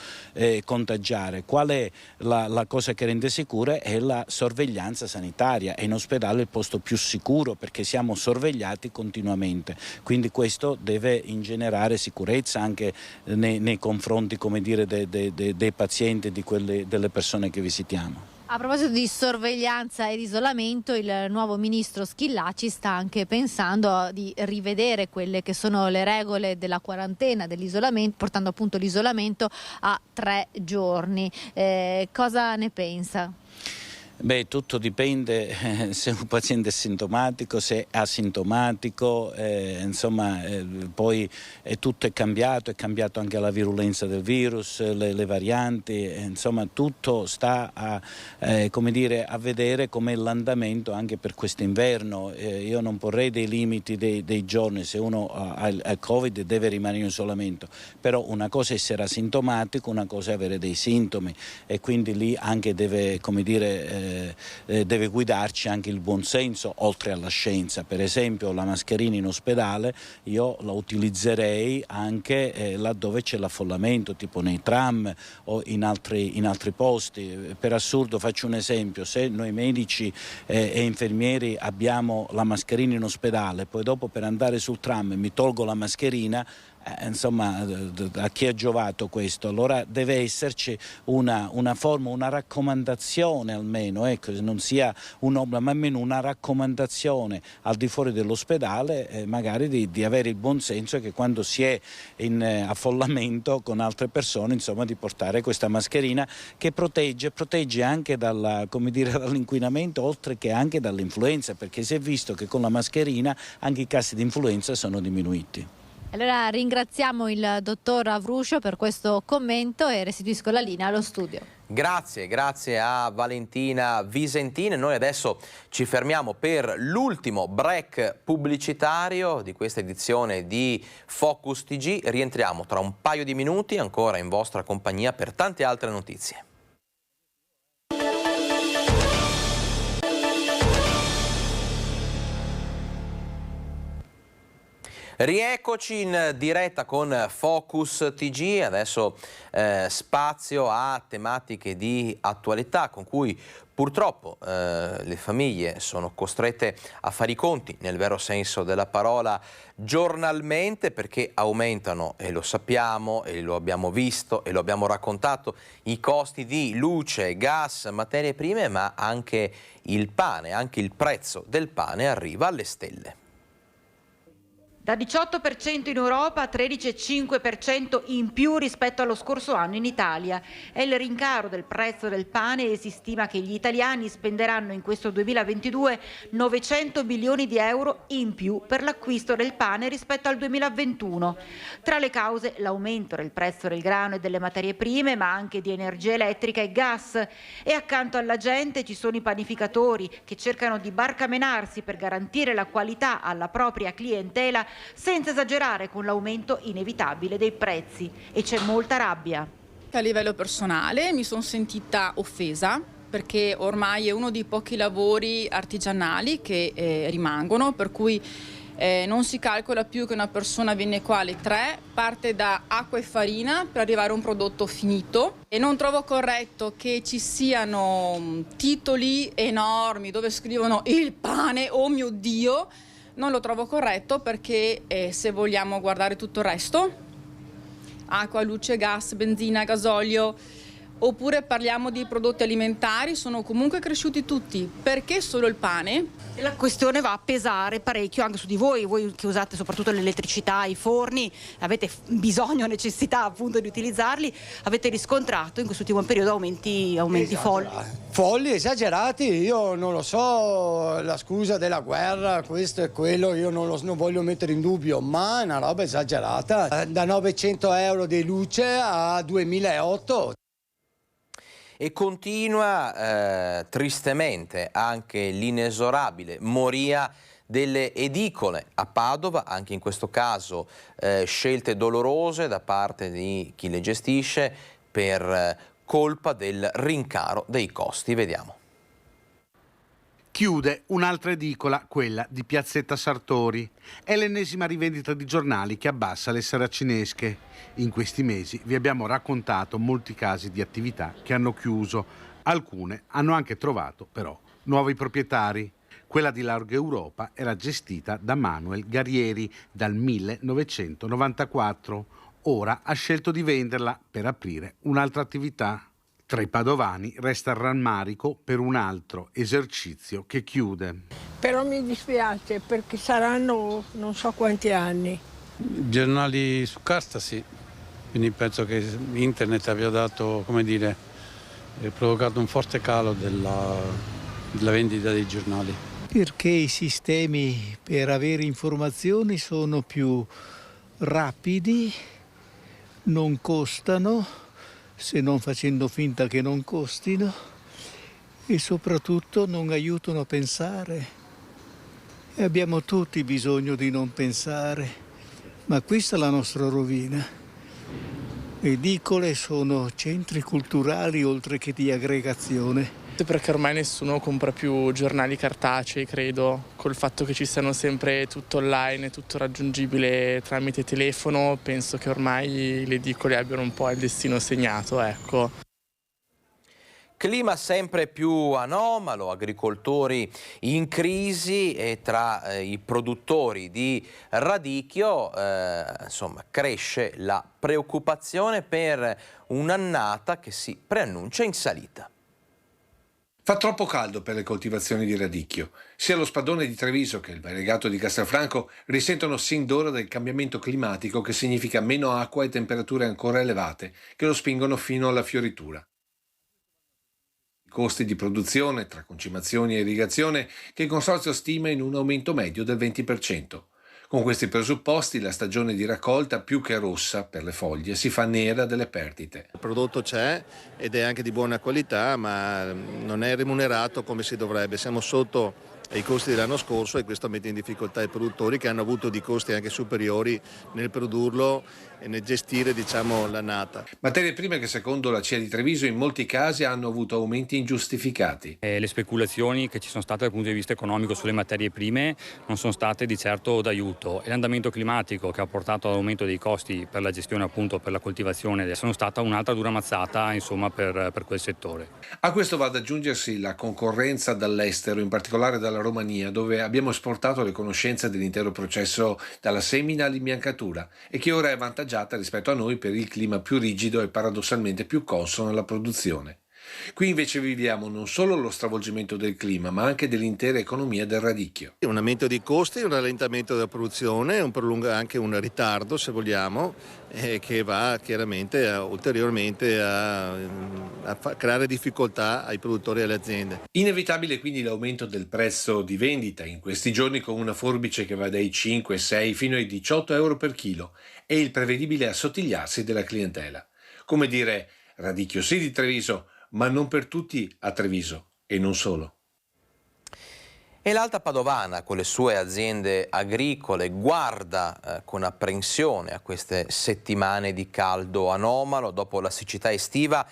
contagiare. Qual è la cosa che rende sicura? È la sorveglianza sanitaria, e in ospedale è il posto più sicuro, perché siamo sorvegliati continuamente, quindi questo deve ingenerare sicurezza anche nei confronti dei pazienti, delle persone che visitiamo. A proposito di sorveglianza ed isolamento, il nuovo ministro Schillaci sta anche pensando di rivedere quelle che sono le regole della quarantena, dell'isolamento, portando appunto l'isolamento a 3 giorni. Cosa ne pensa? Beh, tutto dipende se un paziente è sintomatico, se è asintomatico, insomma poi tutto è cambiato anche la virulenza del virus, le varianti, insomma tutto sta a vedere com'è l'andamento anche per quest'inverno. Io non porrei dei limiti dei giorni, se uno ha il Covid deve rimanere in isolamento, però una cosa è essere asintomatico, una cosa è avere dei sintomi e quindi lì anche deve deve guidarci anche il buonsenso oltre alla scienza. Per esempio la mascherina in ospedale io la utilizzerei anche laddove c'è l'affollamento, tipo nei tram o in altri posti. Per assurdo faccio un esempio: se noi medici e infermieri abbiamo la mascherina in ospedale, poi dopo per andare sul tram mi tolgo la mascherina, insomma a chi è giovato questo? Allora deve esserci una forma, una raccomandazione almeno, ecco, non sia un'obbligo, ma almeno una raccomandazione al di fuori dell'ospedale, magari di avere il buon senso che quando si è in affollamento con altre persone, insomma, di portare questa mascherina che protegge anche dall'inquinamento, oltre che anche dall'influenza, perché si è visto che con la mascherina anche i casi di influenza sono diminuiti. Allora ringraziamo il dottor Avruscio per questo commento e restituisco la linea allo studio. Grazie a Valentina Visentini. Noi adesso ci fermiamo per l'ultimo break pubblicitario di questa edizione di Focus TG. Rientriamo tra un paio di minuti ancora in vostra compagnia per tante altre notizie. Rieccoci in diretta con Focus TG, adesso spazio a tematiche di attualità con cui purtroppo le famiglie sono costrette a fare i conti, nel vero senso della parola, giornalmente, perché aumentano, e lo sappiamo, e lo abbiamo visto e lo abbiamo raccontato, i costi di luce, gas, materie prime, ma anche il pane, anche il prezzo del pane arriva alle stelle. Da 18% in Europa a 13,5% in più rispetto allo scorso anno in Italia. È il rincaro del prezzo del pane e si stima che gli italiani spenderanno in questo 2022 900 milioni di euro in più per l'acquisto del pane rispetto al 2021. Tra le cause l'aumento del prezzo del grano e delle materie prime, ma anche di energia elettrica e gas. E accanto alla gente ci sono i panificatori che cercano di barcamenarsi per garantire la qualità alla propria clientela, senza esagerare con l'aumento inevitabile dei prezzi, e c'è molta rabbia. A livello personale mi sono sentita offesa, perché ormai è uno dei pochi lavori artigianali che rimangono, per cui non si calcola più che una persona viene qua alle 3, parte da acqua e farina per arrivare a un prodotto finito, e non trovo corretto che ci siano titoli enormi dove scrivono il pane, oh mio Dio. Non lo trovo corretto, perché se vogliamo guardare tutto il resto, acqua, luce, gas, benzina, gasolio, oppure parliamo di prodotti alimentari, sono comunque cresciuti tutti. Perché solo il pane? E la questione va a pesare parecchio anche su di voi che usate soprattutto l'elettricità, i forni, avete bisogno, necessità appunto di utilizzarli, avete riscontrato in quest'ultimo periodo aumenti folli. Folli, esagerati, io non lo so, la scusa della guerra, questo e quello, io non voglio mettere in dubbio, ma è una roba esagerata, da 900 euro di luce a 2008. E continua tristemente anche l'inesorabile moria delle edicole a Padova, anche in questo caso scelte dolorose da parte di chi le gestisce per colpa del rincaro dei costi. Vediamo. Chiude un'altra edicola, quella di Piazzetta Sartori. È l'ennesima rivendita di giornali che abbassa le saracinesche. In questi mesi vi abbiamo raccontato molti casi di attività che hanno chiuso. Alcune hanno anche trovato, però, nuovi proprietari. Quella di Largo Europa era gestita da Manuel Garieri dal 1994. Ora ha scelto di venderla per aprire un'altra attività. Tra i padovani resta il rammarico per un altro esercizio che chiude. Però mi dispiace, perché saranno non so quanti anni. Giornali su carta sì, quindi penso che internet abbia dato, come dire, è provocato un forte calo della vendita dei giornali. Perché i sistemi per avere informazioni sono più rapidi, non costano, se non facendo finta che non costino, e soprattutto non aiutano a pensare. E abbiamo tutti bisogno di non pensare, ma questa è la nostra rovina. Le edicole sono centri culturali oltre che di aggregazione. Perché ormai nessuno compra più giornali cartacei, credo, col fatto che ci siano sempre tutto online, tutto raggiungibile tramite telefono, penso che ormai le edicole abbiano un po' il destino segnato, ecco. Clima sempre più anomalo, agricoltori in crisi e tra i produttori di radicchio insomma, cresce la preoccupazione per un'annata che si preannuncia in salita. Fa troppo caldo per le coltivazioni di radicchio. Sia lo Spadone di Treviso che il Variegato di Castelfranco risentono sin d'ora del cambiamento climatico, che significa meno acqua e temperature ancora elevate che lo spingono fino alla fioritura. I costi di produzione tra concimazioni e irrigazione che il consorzio stima in un aumento medio del 20%. Con questi presupposti la stagione di raccolta, più che rossa per le foglie, si fa nera delle perdite. Il prodotto c'è ed è anche di buona qualità, ma non è remunerato come si dovrebbe. Siamo sotto ai costi dell'anno scorso e questo mette in difficoltà i produttori, che hanno avuto di costi anche superiori nel produrlo e nel gestire, diciamo, l'annata. Materie prime che secondo la CIA di Treviso in molti casi hanno avuto aumenti ingiustificati. Le speculazioni che ci sono state dal punto di vista economico sulle materie prime non sono state di certo d'aiuto, e l'andamento climatico che ha portato all'aumento dei costi per la gestione, appunto per la coltivazione, sono stata un'altra dura mazzata, insomma, per quel settore. A questo va ad aggiungersi la concorrenza dall'estero, in particolare dalla Romania, dove abbiamo esportato le conoscenze dell'intero processo dalla semina all'imbiancatura e che ora è avvantaggiata rispetto a noi per il clima più rigido e paradossalmente più consono alla produzione. Qui invece viviamo non solo lo stravolgimento del clima, ma anche dell'intera economia del radicchio. Un aumento dei costi, un rallentamento della produzione, anche un ritardo, se vogliamo, che va chiaramente ulteriormente a creare difficoltà ai produttori e alle aziende. Inevitabile quindi l'aumento del prezzo di vendita in questi giorni, con una forbice che va dai 5, 6 fino ai 18 euro per chilo, e il prevedibile assottigliarsi della clientela. Come dire, radicchio sì di Treviso, ma non per tutti a Treviso, e non solo. E l'Alta Padovana, con le sue aziende agricole, guarda con apprensione a queste settimane di caldo anomalo. Dopo la siccità estiva,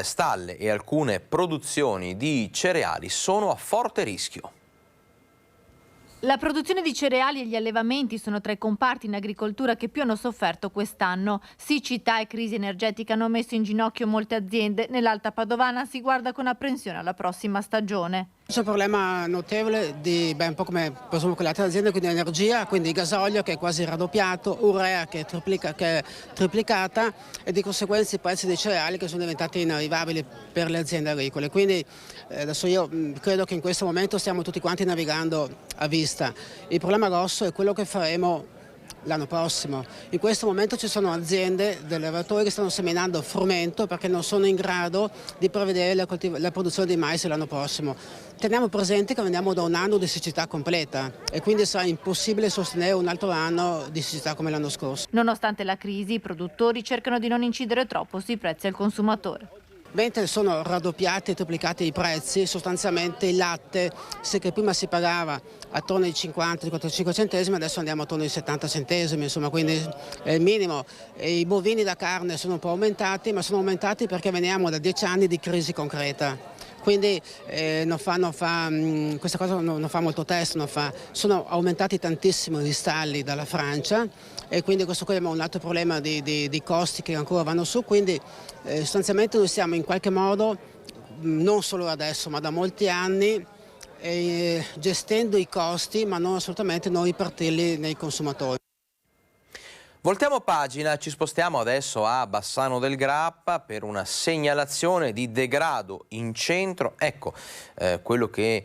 stalle e alcune produzioni di cereali sono a forte rischio. La produzione di cereali e gli allevamenti sono tra i comparti in agricoltura che più hanno sofferto quest'anno. Siccità e crisi energetica hanno messo in ginocchio molte aziende. Nell'Alta Padovana si guarda con apprensione alla prossima stagione. C'è un problema notevole di, un po' come presumo con le altre aziende, quindi energia, quindi gasolio che è quasi raddoppiato, urea che è triplicata, e di conseguenza i prezzi dei cereali che sono diventati inarrivabili per le aziende agricole. Quindi adesso io credo che in questo momento stiamo tutti quanti navigando a vista. Il problema grosso è quello che faremo l'anno prossimo. In questo momento ci sono aziende, dei lavoratori che stanno seminando frumento perché non sono in grado di prevedere la produzione di mais l'anno prossimo. Teniamo presente che veniamo da un anno di siccità completa e quindi sarà impossibile sostenere un altro anno di siccità come l'anno scorso. Nonostante la crisi, i produttori cercano di non incidere troppo sui prezzi al consumatore. Mentre sono raddoppiati e triplicati i prezzi, sostanzialmente il latte, se che prima si pagava attorno ai 50-45 centesimi, adesso andiamo attorno ai 70 centesimi, insomma, quindi è il minimo. E i bovini da carne sono un po' aumentati, ma sono aumentati perché veniamo da 10 anni di crisi concreta. Quindi questa cosa non fa molto testo, sono aumentati tantissimo gli stalli dalla Francia e quindi questo qui è un altro problema di costi che ancora vanno su, quindi sostanzialmente noi stiamo in qualche modo, non solo adesso ma da molti anni, gestendo i costi ma non assolutamente non ripartirli nei consumatori. Voltiamo pagina, ci spostiamo adesso a Bassano del Grappa per una segnalazione di degrado in centro. Ecco quello che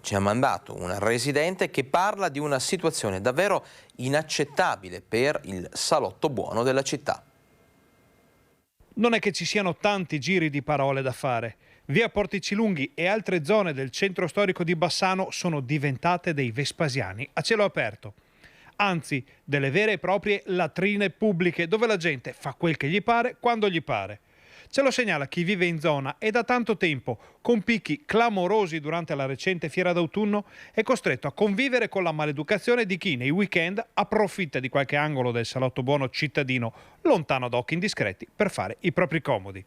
ci ha mandato un residente che parla di una situazione davvero inaccettabile per il salotto buono della città. Non è che ci siano tanti giri di parole da fare. Via Porticilunghi e altre zone del centro storico di Bassano sono diventate dei Vespasiani a cielo aperto. Anzi, delle vere e proprie latrine pubbliche dove la gente fa quel che gli pare quando gli pare. Ce lo segnala chi vive in zona e da tanto tempo, con picchi clamorosi durante la recente fiera d'autunno, è costretto a convivere con la maleducazione di chi nei weekend approfitta di qualche angolo del salotto buono cittadino, lontano da occhi indiscreti, per fare i propri comodi.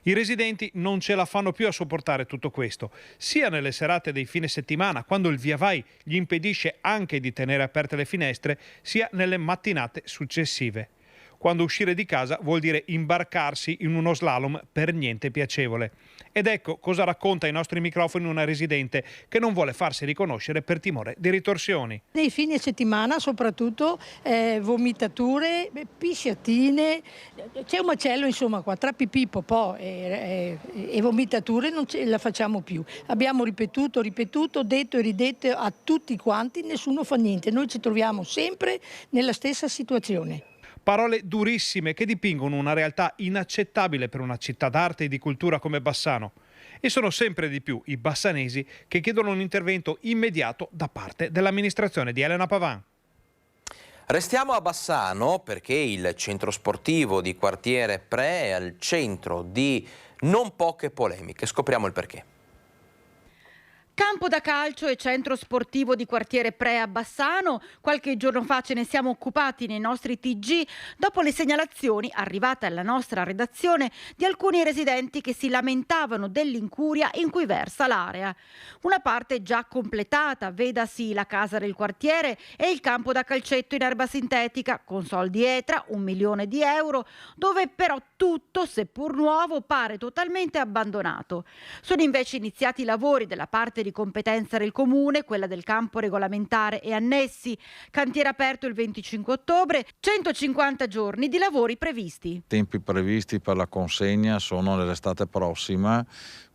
I residenti non ce la fanno più a sopportare tutto questo, sia nelle serate dei fine settimana, quando il via vai gli impedisce anche di tenere aperte le finestre, sia nelle mattinate successive, quando uscire di casa vuol dire imbarcarsi in uno slalom per niente piacevole. Ed ecco cosa racconta ai nostri microfoni una residente che non vuole farsi riconoscere per timore di ritorsioni. Nei fine settimana soprattutto vomitature, pisciatine, c'è un macello insomma qua, tra pipì, popò e vomitature non ce la facciamo più. Abbiamo ripetuto, detto e ridetto a tutti quanti, nessuno fa niente, noi ci troviamo sempre nella stessa situazione. Parole durissime che dipingono una realtà inaccettabile per una città d'arte e di cultura come Bassano. E sono sempre di più i bassanesi che chiedono un intervento immediato da parte dell'amministrazione di Elena Pavan. Restiamo a Bassano perché il centro sportivo di quartiere Pre è al centro di non poche polemiche. Scopriamo il perché. Campo da calcio e centro sportivo di quartiere Pre a Bassano. Qualche giorno fa ce ne siamo occupati nei nostri TG dopo le segnalazioni arrivate alla nostra redazione di alcuni residenti che si lamentavano dell'incuria in cui versa l'area. Una parte già completata, vedasi la casa del quartiere e il campo da calcetto in erba sintetica con soldi ETRA, 1 milione di euro, dove però tutto, seppur nuovo, pare totalmente abbandonato. Sono invece iniziati i lavori della parte di competenza del comune, quella del campo regolamentare e annessi. Cantiere aperto il 25 ottobre, 150 giorni di lavori previsti. I tempi previsti per la consegna sono nell'estate prossima,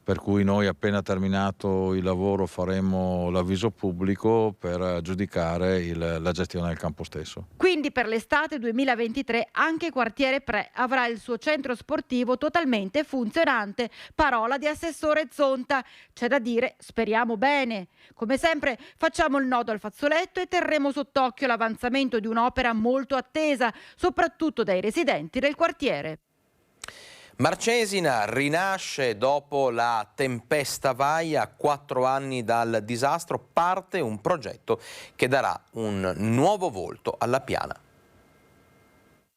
per cui noi appena terminato il lavoro faremo l'avviso pubblico per giudicare la gestione del campo stesso. Quindi per l'estate 2023 anche quartiere Pre avrà il suo centro sportivo totalmente funzionante. Parola di assessore Zonta. C'è da dire, speriamo bene. Come sempre facciamo il nodo al fazzoletto e terremo sott'occhio l'avanzamento di un'opera molto attesa, soprattutto dai residenti del quartiere. Marcesina rinasce dopo la tempesta Vaia, 4 anni dal disastro, parte un progetto che darà un nuovo volto alla piana.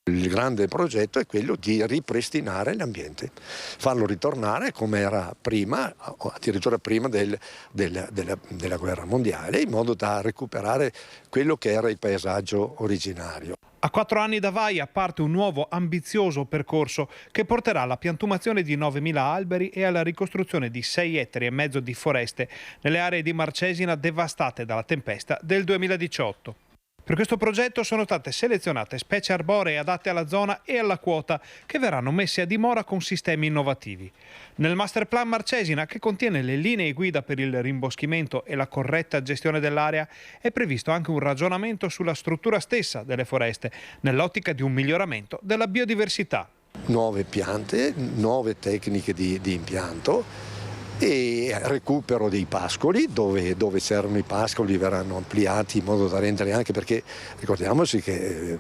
Il grande progetto è quello di ripristinare l'ambiente, farlo ritornare come era prima, addirittura prima della guerra mondiale, in modo da recuperare quello che era il paesaggio originario. A 4 anni da Vaia parte un nuovo ambizioso percorso che porterà alla piantumazione di 9.000 alberi e alla ricostruzione di 6,5 ettari di foreste nelle aree di Marcesina devastate dalla tempesta del 2018. Per questo progetto sono state selezionate specie arboree adatte alla zona e alla quota che verranno messe a dimora con sistemi innovativi. Nel Master Plan Marcesina, che contiene le linee guida per il rimboschimento e la corretta gestione dell'area, è previsto anche un ragionamento sulla struttura stessa delle foreste, nell'ottica di un miglioramento della biodiversità. Nuove piante, nuove tecniche di impianto e recupero dei pascoli, dove c'erano i pascoli verranno ampliati in modo da rendere, anche perché ricordiamoci che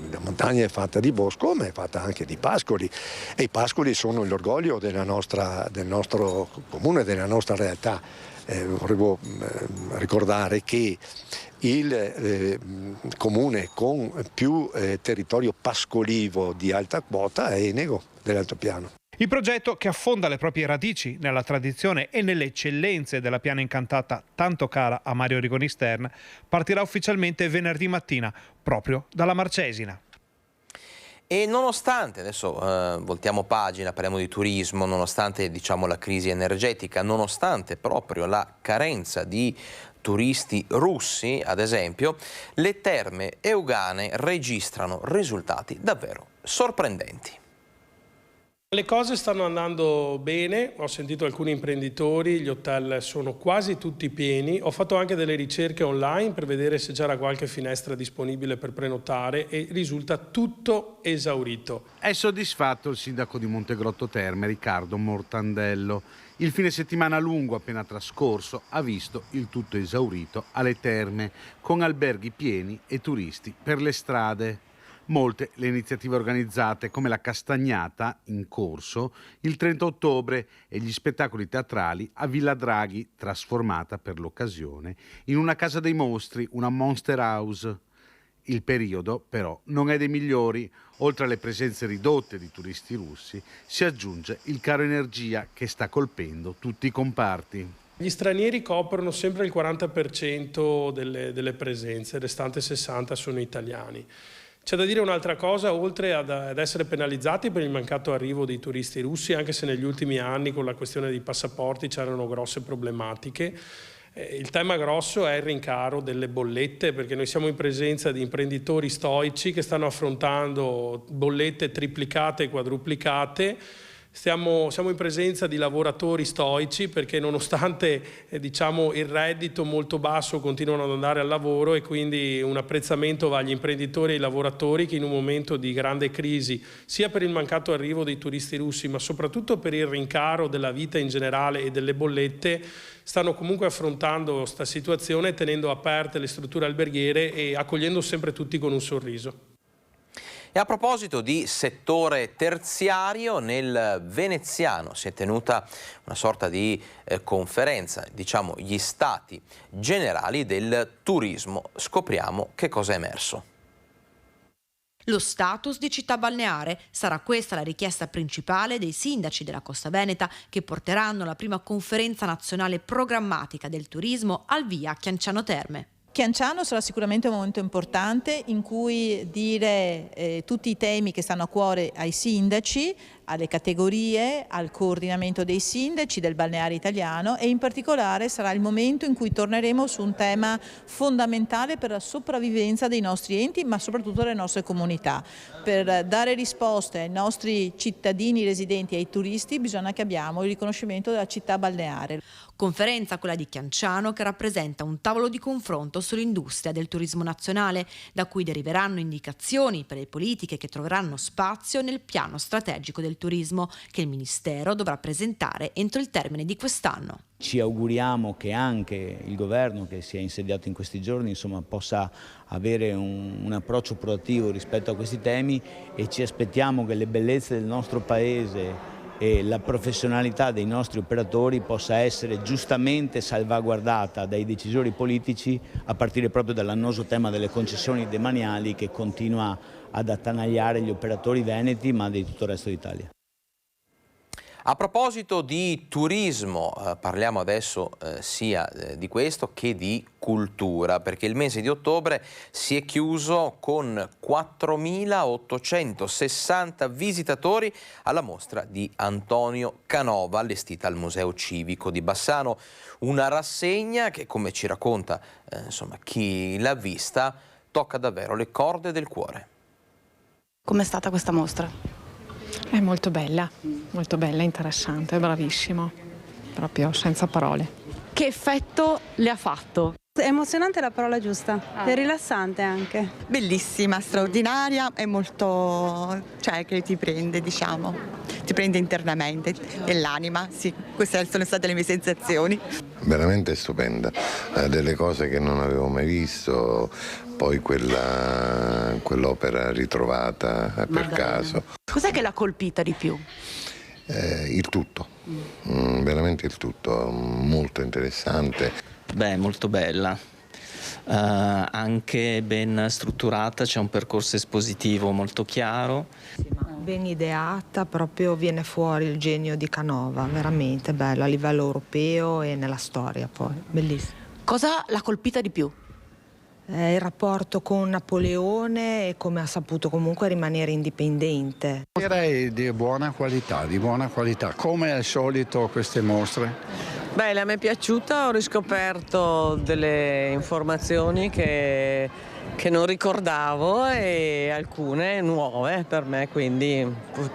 la montagna è fatta di bosco ma è fatta anche di pascoli e i pascoli sono l'orgoglio del nostro comune, della nostra realtà. Volevo ricordare che il comune con più territorio pascolivo di alta quota è Enego dell'Altopiano. Il progetto, che affonda le proprie radici nella tradizione e nelle eccellenze della piana incantata tanto cara a Mario Rigoni Stern, partirà ufficialmente venerdì mattina, proprio dalla Marcesina. E nonostante, adesso voltiamo pagina, parliamo di turismo, nonostante la crisi energetica, nonostante proprio la carenza di turisti russi, ad esempio, le terme eugane registrano risultati davvero sorprendenti. Le cose stanno andando bene, ho sentito alcuni imprenditori, gli hotel sono quasi tutti pieni, ho fatto anche delle ricerche online per vedere se c'era qualche finestra disponibile per prenotare e risulta tutto esaurito. È soddisfatto il sindaco di Montegrotto Terme, Riccardo Mortandello. Il fine settimana lungo appena trascorso ha visto il tutto esaurito alle terme, con alberghi pieni e turisti per le strade. Molte le iniziative organizzate, come la Castagnata in corso il 30 ottobre e gli spettacoli teatrali a Villa Draghi, trasformata per l'occasione in una casa dei mostri, una Monster House. Il periodo, però, non è dei migliori. Oltre alle presenze ridotte di turisti russi, si aggiunge il caro energia che sta colpendo tutti i comparti. Gli stranieri coprono sempre il 40% delle presenze, il restante 60% sono italiani. C'è da dire un'altra cosa, oltre ad essere penalizzati per il mancato arrivo dei turisti russi, anche se negli ultimi anni con la questione dei passaporti c'erano grosse problematiche, il tema grosso è il rincaro delle bollette, perché noi siamo in presenza di imprenditori stoici che stanno affrontando bollette triplicate e quadruplicate. Siamo in presenza di lavoratori stoici perché nonostante il reddito molto basso continuano ad andare al lavoro, e quindi un apprezzamento va agli imprenditori e ai lavoratori che in un momento di grande crisi, sia per il mancato arrivo dei turisti russi ma soprattutto per il rincaro della vita in generale e delle bollette, stanno comunque affrontando questa situazione tenendo aperte le strutture alberghiere e accogliendo sempre tutti con un sorriso. E a proposito di settore terziario, nel Veneziano si è tenuta una sorta di conferenza, diciamo gli stati generali del turismo. Scopriamo che cosa è emerso. Lo status di città balneare, sarà questa la richiesta principale dei sindaci della Costa Veneta che porteranno la prima conferenza nazionale programmatica del turismo al via a Chianciano Terme. Chianciano sarà sicuramente un momento importante in cui dire tutti i temi che stanno a cuore ai sindaci, alle categorie, al coordinamento dei sindaci del balneare italiano, e in particolare sarà il momento in cui torneremo su un tema fondamentale per la sopravvivenza dei nostri enti ma soprattutto delle nostre comunità. Per dare risposte ai nostri cittadini residenti e ai turisti bisogna che abbiamo il riconoscimento della città balneare. Conferenza quella di Chianciano che rappresenta un tavolo di confronto sull'industria del turismo nazionale, da cui deriveranno indicazioni per le politiche che troveranno spazio nel piano strategico del turismo che il Ministero dovrà presentare entro il termine di quest'anno. Ci auguriamo che anche il governo che si è insediato in questi giorni possa avere un approccio proattivo rispetto a questi temi, e ci aspettiamo che le bellezze del nostro Paese e la professionalità dei nostri operatori possa essere giustamente salvaguardata dai decisori politici, a partire proprio dall'annoso tema delle concessioni demaniali che continua ad attanagliare gli operatori veneti ma di tutto il resto d'Italia. A proposito di turismo, parliamo adesso sia di questo che di cultura, perché il mese di ottobre si è chiuso con 4.860 visitatori alla mostra di Antonio Canova, allestita al Museo Civico di Bassano. Una rassegna che, come ci racconta chi l'ha vista, tocca davvero le corde del cuore. Com'è stata questa mostra? È molto bella, interessante, bravissimo, proprio senza parole. Che effetto le ha fatto? Emozionante è la parola giusta, è rilassante anche. Bellissima, straordinaria e molto, che ti prende, ti prende internamente, nell'anima, sì, queste sono state le mie sensazioni. Veramente stupenda, delle cose che non avevo mai visto, poi quell'opera ritrovata per caso. Cos'è che l'ha colpita di più? Il tutto, veramente il tutto, molto interessante. Beh, molto bella, anche ben strutturata, c'è un percorso espositivo molto chiaro. Ben ideata, proprio viene fuori il genio di Canova, veramente bello a livello europeo e nella storia poi, bellissimo. Cosa l'ha colpita di più? Il rapporto con Napoleone e come ha saputo comunque rimanere indipendente. Direi di buona qualità, come al solito queste mostre. Beh, a me è piaciuta, ho riscoperto delle informazioni che che non ricordavo e alcune nuove per me, quindi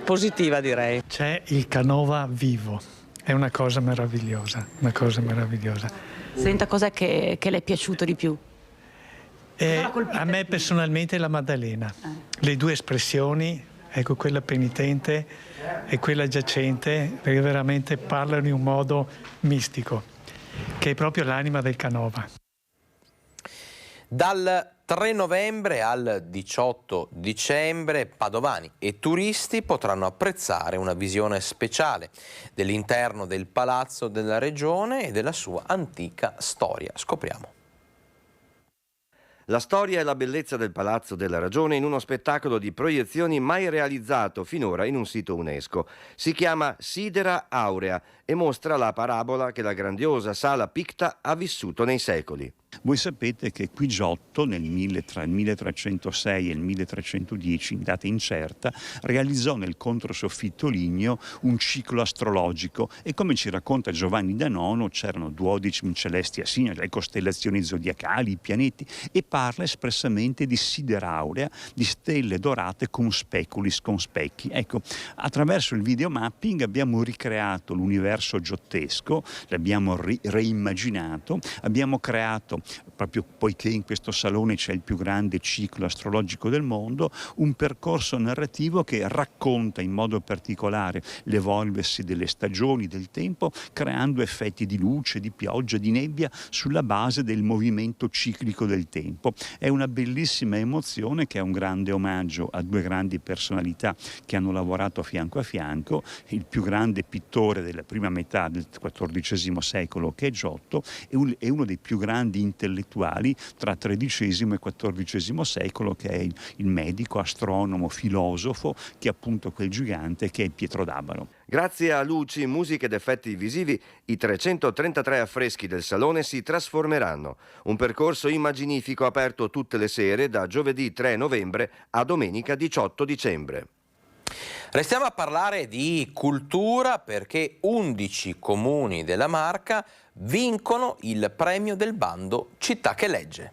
positiva direi. C'è il Canova vivo, è una cosa meravigliosa, una cosa meravigliosa. Senta, cos'è che le è piaciuto di più? A me personalmente la Maddalena, le due espressioni, ecco, quella penitente e quella giacente, perché veramente parlano in un modo mistico, che è proprio l'anima del Canova. Dal 3 novembre al 18 dicembre padovani e turisti potranno apprezzare una visione speciale dell'interno del Palazzo della Regione e della sua antica storia. Scopriamo. La storia e la bellezza del Palazzo della Ragione in uno spettacolo di proiezioni mai realizzato finora in un sito UNESCO. Si chiama Sidera Aurea e mostra la parabola che la grandiosa sala Picta ha vissuto nei secoli. Voi sapete che qui Giotto nel 1306 e il 1310, in data incerta, realizzò nel controsoffitto ligneo un ciclo astrologico e, come ci racconta Giovanni da Nono, c'erano 12 celesti assigni, le costellazioni zodiacali, i pianeti, e parla espressamente di sidera aurea, di stelle dorate con speculis, con specchi. Ecco, attraverso il videomapping abbiamo ricreato l'universo giottesco, l'abbiamo reimmaginato, abbiamo creato, proprio poiché in questo salone c'è il più grande ciclo astrologico del mondo, un percorso narrativo che racconta in modo particolare l'evolversi delle stagioni, del tempo, creando effetti di luce, di pioggia, di nebbia sulla base del movimento ciclico del tempo. È una bellissima emozione che è un grande omaggio a due grandi personalità che hanno lavorato fianco a fianco, il più grande pittore della prima metà del XIV secolo, che è Giotto, e uno dei più grandi intellettuali tra XIII e XIV secolo, che è il medico, astronomo, filosofo, che è appunto quel gigante che è Pietro d'Abano. Grazie a luci, musiche ed effetti visivi, i 333 affreschi del salone si trasformeranno. Un percorso immaginifico aperto tutte le sere da giovedì 3 novembre a domenica 18 dicembre. Restiamo a parlare di cultura perché 11 comuni della Marca vincono il premio del bando Città che legge.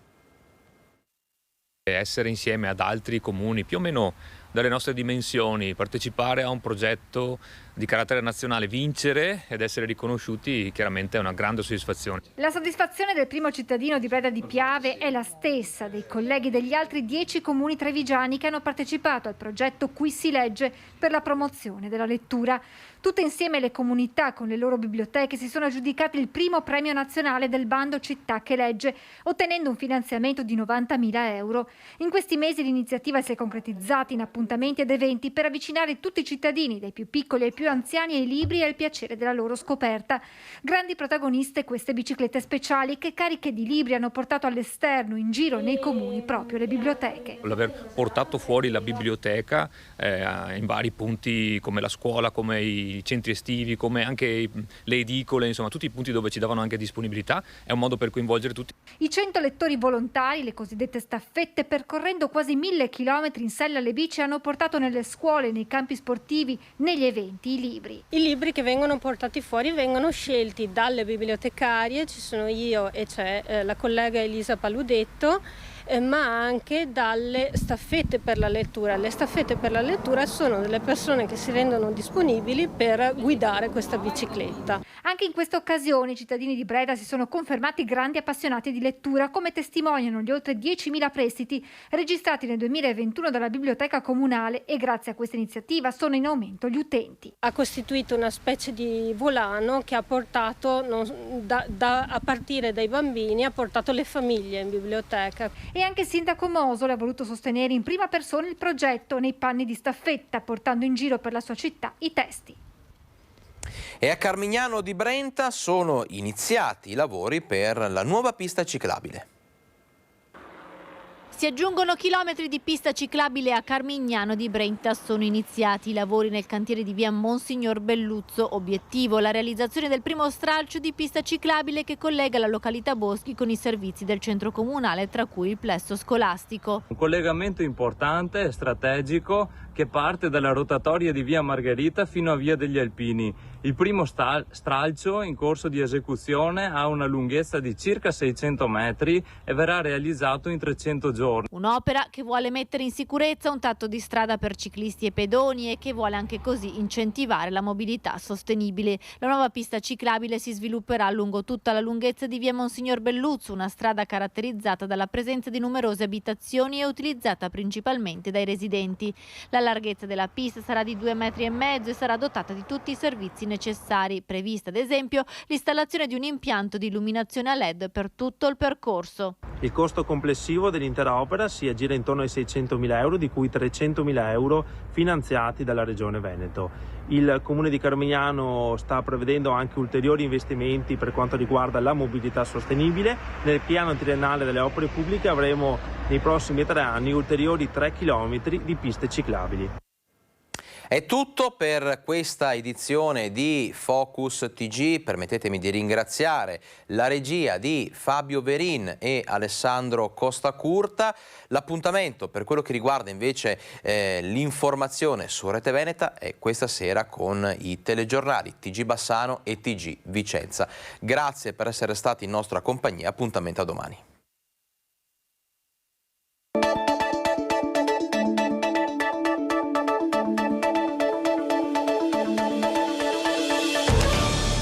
Essere insieme ad altri comuni più o meno dalle nostre dimensioni, partecipare a un progetto di carattere nazionale, vincere ed essere riconosciuti chiaramente è una grande soddisfazione. La soddisfazione del primo cittadino di Breda di Piave è la stessa dei colleghi degli altri 10 comuni trevigiani che hanno partecipato al progetto Qui si legge per la promozione della lettura. Tutte insieme le comunità con le loro biblioteche si sono aggiudicate il primo premio nazionale del bando Città che legge, ottenendo un finanziamento di 90.000 euro. In questi mesi l'iniziativa si è concretizzata in appuntamenti ed eventi per avvicinare tutti i cittadini, dai più piccoli ai più anziani, ai libri e al piacere della loro scoperta. Grandi protagoniste queste biciclette speciali che, cariche di libri, hanno portato all'esterno, in giro nei comuni, proprio le biblioteche. L'aver portato fuori la biblioteca in vari punti come la scuola, come i centri estivi, come anche le edicole, insomma tutti i punti dove ci davano anche disponibilità, è un modo per coinvolgere tutti. I 100 lettori volontari, le cosiddette staffette, percorrendo quasi 1000 chilometri in sella alle bici, hanno portato nelle scuole, nei campi sportivi, negli eventi i libri. I libri che vengono portati fuori vengono scelti dalle bibliotecarie, ci sono io e c'è la collega Elisa Paludetto, ma anche dalle staffette per la lettura. Le staffette per la lettura sono delle persone che si rendono disponibili per guidare questa bicicletta. Anche in questa occasione i cittadini di Breda si sono confermati grandi appassionati di lettura, come testimoniano gli oltre 10.000 prestiti registrati nel 2021 dalla Biblioteca Comunale, e grazie a questa iniziativa sono in aumento gli utenti. Ha costituito una specie di volano che ha portato, a partire dai bambini, ha portato le famiglie in biblioteca. E anche il sindaco Mosole ha voluto sostenere in prima persona il progetto nei panni di staffetta, portando in giro per la sua città i testi. E a Carmignano di Brenta sono iniziati i lavori per la nuova pista ciclabile. Si aggiungono chilometri di pista ciclabile a Carmignano di Brenta. Sono iniziati i lavori nel cantiere di via Monsignor Belluzzo. Obiettivo: la realizzazione del primo stralcio di pista ciclabile che collega la località Boschi con i servizi del centro comunale, tra cui il plesso scolastico. Un collegamento importante e strategico che parte dalla rotatoria di via Margherita fino a via degli Alpini. Il primo stralcio in corso di esecuzione ha una lunghezza di circa 600 metri e verrà realizzato in 300 giorni. giorno. Un'opera che vuole mettere in sicurezza un tratto di strada per ciclisti e pedoni e che vuole anche così incentivare la mobilità sostenibile. La nuova pista ciclabile si svilupperà lungo tutta la lunghezza di via Monsignor Belluzzo, una strada caratterizzata dalla presenza di numerose abitazioni e utilizzata principalmente dai residenti. La larghezza della pista sarà di 2,5 metri e sarà dotata di tutti i servizi necessari. Prevista ad esempio l'installazione di un impianto di illuminazione a LED per tutto il percorso. Il costo complessivo dell'intera opera si aggira intorno ai 600.000 euro, di cui 300.000 euro finanziati dalla Regione Veneto. Il Comune di Carmignano sta prevedendo anche ulteriori investimenti per quanto riguarda la mobilità sostenibile. Nel piano triennale delle opere pubbliche avremo nei prossimi 3 anni ulteriori 3 chilometri di piste ciclabili. È tutto per questa edizione di Focus TG. Permettetemi di ringraziare la regia di Fabio Verin e Alessandro Costacurta. L'appuntamento per quello che riguarda invece l'informazione su Rete Veneta è questa sera con i telegiornali TG Bassano e TG Vicenza. Grazie per essere stati in nostra compagnia, appuntamento a domani.